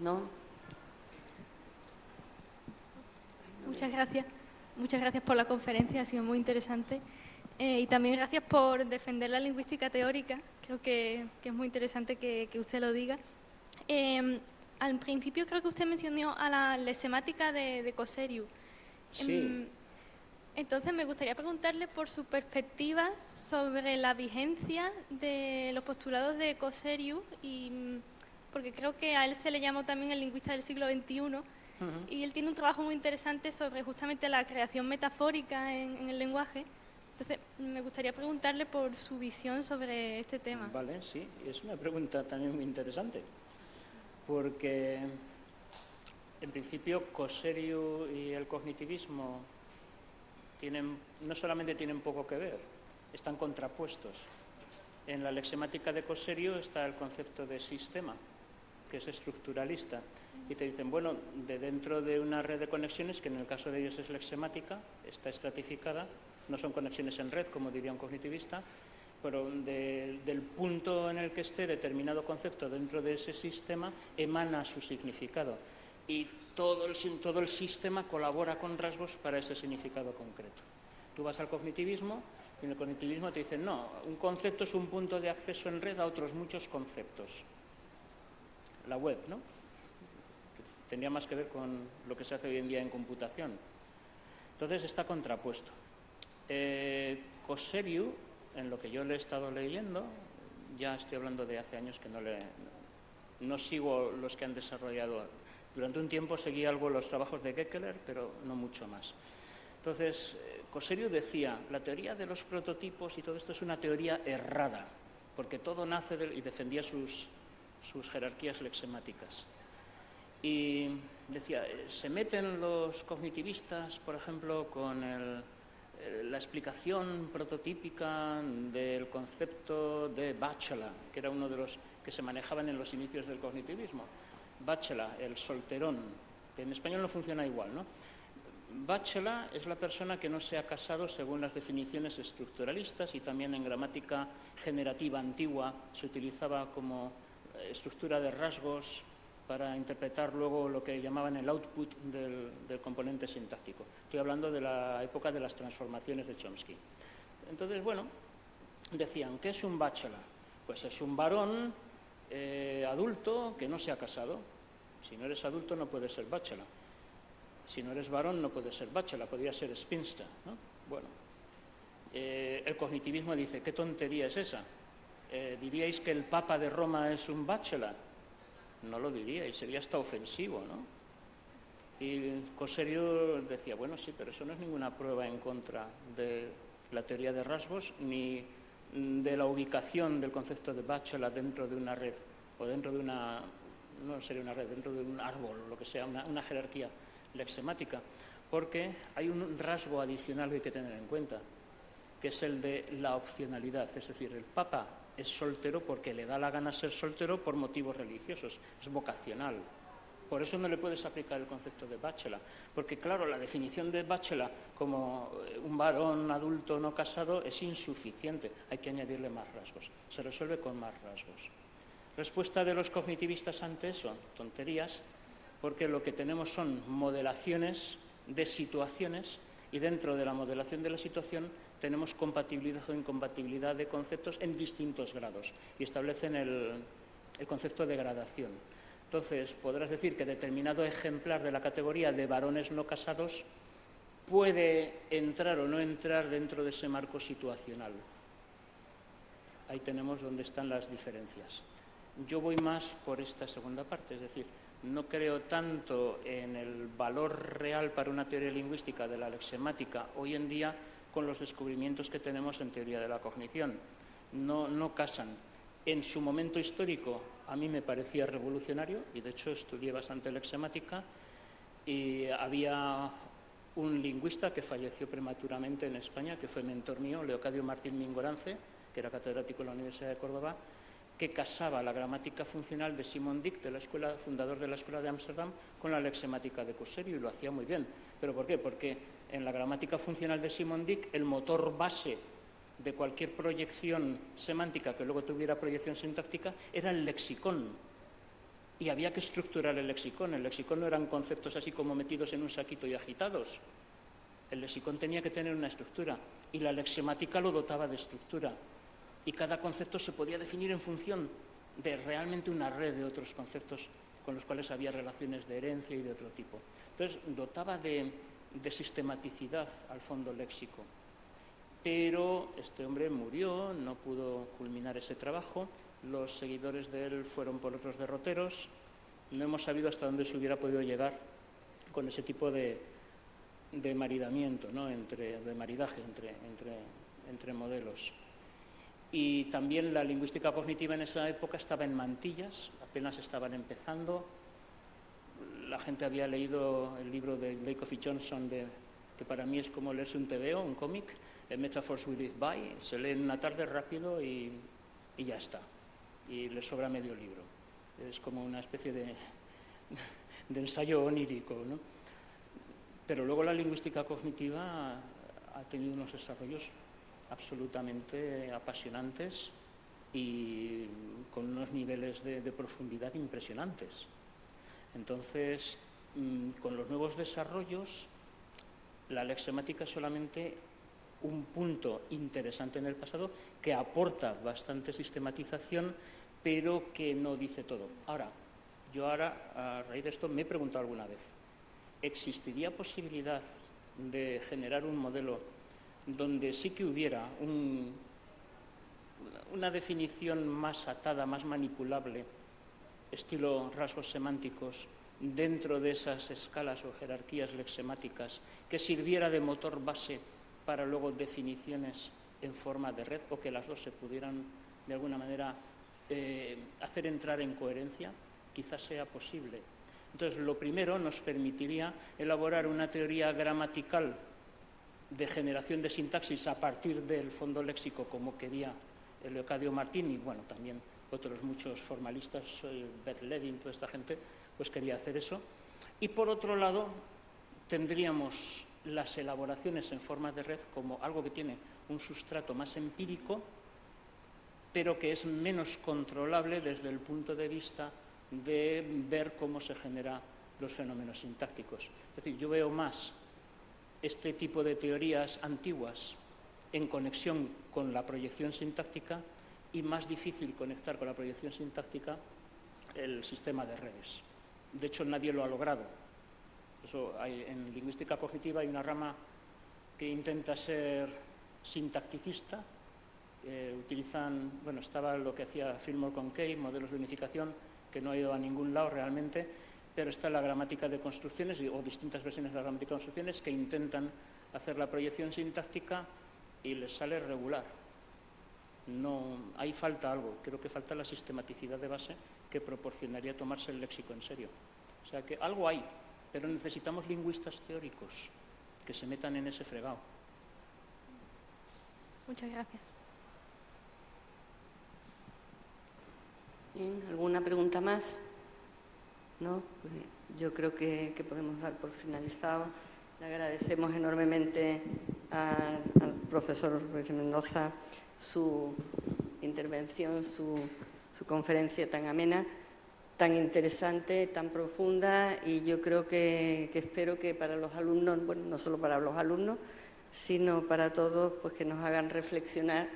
¿No? Muchas gracias. Muchas gracias por la conferencia, ha sido muy interesante. Y también gracias por defender la lingüística teórica. Creo que es muy interesante que usted lo diga. Al principio creo que usted mencionó a la lexemática de Cosseriu. Sí. Entonces me gustaría preguntarle por su perspectiva sobre la vigencia de los postulados de Cosseriu, porque creo que a él se le llamó también el lingüista del siglo XXI, y él tiene un trabajo muy interesante sobre justamente la creación metafórica en el lenguaje. Entonces me gustaría preguntarle por su visión sobre este tema. Vale, sí, es una pregunta también muy interesante, porque en principio Cosseriu y el cognitivismo no solamente tienen poco que ver, están contrapuestos. En la lexemática de Cosseriu está el concepto de sistema, que es estructuralista, y te dicen, bueno, de dentro de una red de conexiones, que en el caso de ellos es lexemática, está estratificada, no son conexiones en red, como diría un cognitivista, pero del punto en el que esté determinado concepto dentro de ese sistema emana su significado. Y todo el sistema colabora con rasgos para ese significado concreto. Tú vas al cognitivismo y en el cognitivismo te dicen, no, un concepto es un punto de acceso en red a otros muchos conceptos. La web, ¿no? Tendría más que ver con lo que se hace hoy en día en computación. Entonces está contrapuesto. Cosseriu, en lo que yo le he estado leyendo, ya estoy hablando de hace años que no sigo los que han desarrollado. Durante un tiempo seguí algo los trabajos de Gekeler, pero no mucho más. Entonces, Cosseriu decía, la teoría de los prototipos y todo esto es una teoría errada, porque todo nace y defendía sus jerarquías lexemáticas. Y decía, se meten los cognitivistas, por ejemplo, con la explicación prototípica del concepto de Bachelard, que era uno de los que se manejaban en los inicios del cognitivismo. Bachelard, el solterón, que en español no funciona igual, ¿no? Bachelard es la persona que no se ha casado según las definiciones estructuralistas, y también en gramática generativa antigua se utilizaba como estructura de rasgos para interpretar luego lo que llamaban el output del componente sintáctico. Estoy hablando de la época de las transformaciones de Chomsky. Entonces, bueno, decían, ¿qué es un bachelor? Pues es un varón adulto que no se ha casado. Si no eres adulto no puedes ser bachelor. Si no eres varón no puedes ser bachelor, podría ser spinster, ¿no? Bueno, el cognitivismo dice, ¿qué tontería es esa? ¿Diríais que el Papa de Roma es un bachelor? No lo diríais, sería hasta ofensivo, ¿no? Y Cosseriu decía, bueno, sí, pero eso no es ninguna prueba en contra de la teoría de rasgos ni de la ubicación del concepto de bachelor dentro de una red o dentro de una, no sería una red, dentro de un árbol o lo que sea, una jerarquía lexemática, porque hay un rasgo adicional que hay que tener en cuenta, que es el de la opcionalidad, es decir, el Papa es soltero porque le da la gana ser soltero por motivos religiosos, es vocacional. Por eso no le puedes aplicar el concepto de bachelor, porque claro, la definición de bachelor como un varón adulto no casado es insuficiente, hay que añadirle más rasgos, se resuelve con más rasgos. Respuesta de los cognitivistas ante eso, tonterías, porque lo que tenemos son modelaciones de situaciones y dentro de la modelación de la situación tenemos compatibilidad o incompatibilidad de conceptos en distintos grados y establecen el concepto de gradación. Entonces, podrás decir que determinado ejemplar de la categoría de varones no casados puede entrar o no entrar dentro de ese marco situacional. Ahí tenemos donde están las diferencias. Yo voy más por esta segunda parte, es decir, no creo tanto en el valor real para una teoría lingüística de la lexemática hoy en día con los descubrimientos que tenemos en teoría de la cognición. No casan. En su momento histórico a mí me parecía revolucionario y de hecho estudié bastante lexemática y había un lingüista que falleció prematuramente en España, que fue mentor mío, Leocadio Martín Mingorance, que era catedrático en la Universidad de Córdoba, que casaba la gramática funcional de Simon Dick, fundador de la Escuela de Ámsterdam, con la lexemática de Coserio, y lo hacía muy bien. ¿Pero por qué? Porque en la gramática funcional de Simon Dick el motor base de cualquier proyección semántica que luego tuviera proyección sintáctica era el lexicón. Y había que estructurar el lexicón. El lexicón no eran conceptos así como metidos en un saquito y agitados. El lexicón tenía que tener una estructura y la lexemática lo dotaba de estructura. Y cada concepto se podía definir en función de realmente una red de otros conceptos con los cuales había relaciones de herencia y de otro tipo. Entonces, dotaba de sistematicidad al fondo léxico. Pero este hombre murió, no pudo culminar ese trabajo, los seguidores de él fueron por otros derroteros, no hemos sabido hasta dónde se hubiera podido llegar con ese tipo de maridamiento, ¿no? de maridaje entre modelos. Y también la lingüística cognitiva en esa época estaba en mantillas, apenas estaban empezando. La gente había leído el libro de Lakoff y Johnson, que para mí es como leerse un TVO, un cómic, Metaphors We Live By, se lee en una tarde rápido y ya está. Y le sobra medio libro. Es como una especie de ensayo onírico, ¿no? Pero luego la lingüística cognitiva ha tenido unos desarrollos absolutamente apasionantes y con unos niveles de profundidad impresionantes. Entonces, con los nuevos desarrollos, la lexemática es solamente un punto interesante en el pasado que aporta bastante sistematización, pero que no dice todo. Yo a raíz de esto, me he preguntado alguna vez, ¿existiría posibilidad de generar un modelo donde sí que hubiera una definición más atada, más manipulable, estilo rasgos semánticos, dentro de esas escalas o jerarquías lexemáticas, que sirviera de motor base para luego definiciones en forma de red, o que las dos se pudieran de alguna manera hacer entrar en coherencia? Quizás sea posible. Entonces, lo primero nos permitiría elaborar una teoría gramatical de generación de sintaxis a partir del fondo léxico, como quería Leocadio Martín y, bueno, también otros muchos formalistas, Beth Levin, toda esta gente, pues quería hacer eso. Y, por otro lado, tendríamos las elaboraciones en forma de red como algo que tiene un sustrato más empírico, pero que es menos controlable desde el punto de vista de ver cómo se generan los fenómenos sintácticos. Es decir, yo veo más este tipo de teorías antiguas en conexión con la proyección sintáctica y más difícil conectar con la proyección sintáctica el sistema de redes. De hecho, nadie lo ha logrado. En lingüística cognitiva hay una rama que intenta ser sintacticista. Estaba lo que hacía Fillmore con Kay, modelos de unificación, que no ha ido a ningún lado realmente, pero está la gramática de construcciones o distintas versiones de la gramática de construcciones que intentan hacer la proyección sintáctica y les sale regular. No, ahí falta algo, creo que falta la sistematicidad de base que proporcionaría tomarse el léxico en serio. O sea que algo hay, pero necesitamos lingüistas teóricos que se metan en ese fregado. Muchas gracias. Bien, ¿alguna pregunta más? ¿No? Pues yo creo que podemos dar por finalizado. Le agradecemos enormemente al profesor Ruiz Mendoza su intervención, su conferencia tan amena, tan interesante, tan profunda, y yo creo que espero que para los alumnos, bueno, no solo para los alumnos, sino para todos, pues que nos hagan reflexionar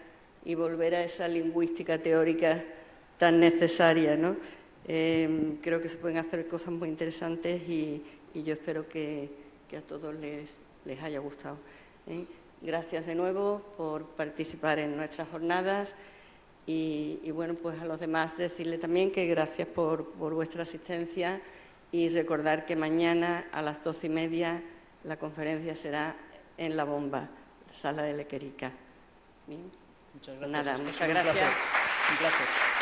y volver a esa lingüística teórica tan necesaria, ¿no? Creo que se pueden hacer cosas muy interesantes y yo espero que a todos les haya gustado. Gracias de nuevo por participar en nuestras jornadas y bueno, pues a los demás decirle también que gracias por vuestra asistencia y recordar que mañana a las 12:30 la conferencia será en La Bomba, sala de Lequerica. Bien. Muchas gracias. Nada, muchas gracias. Un placer.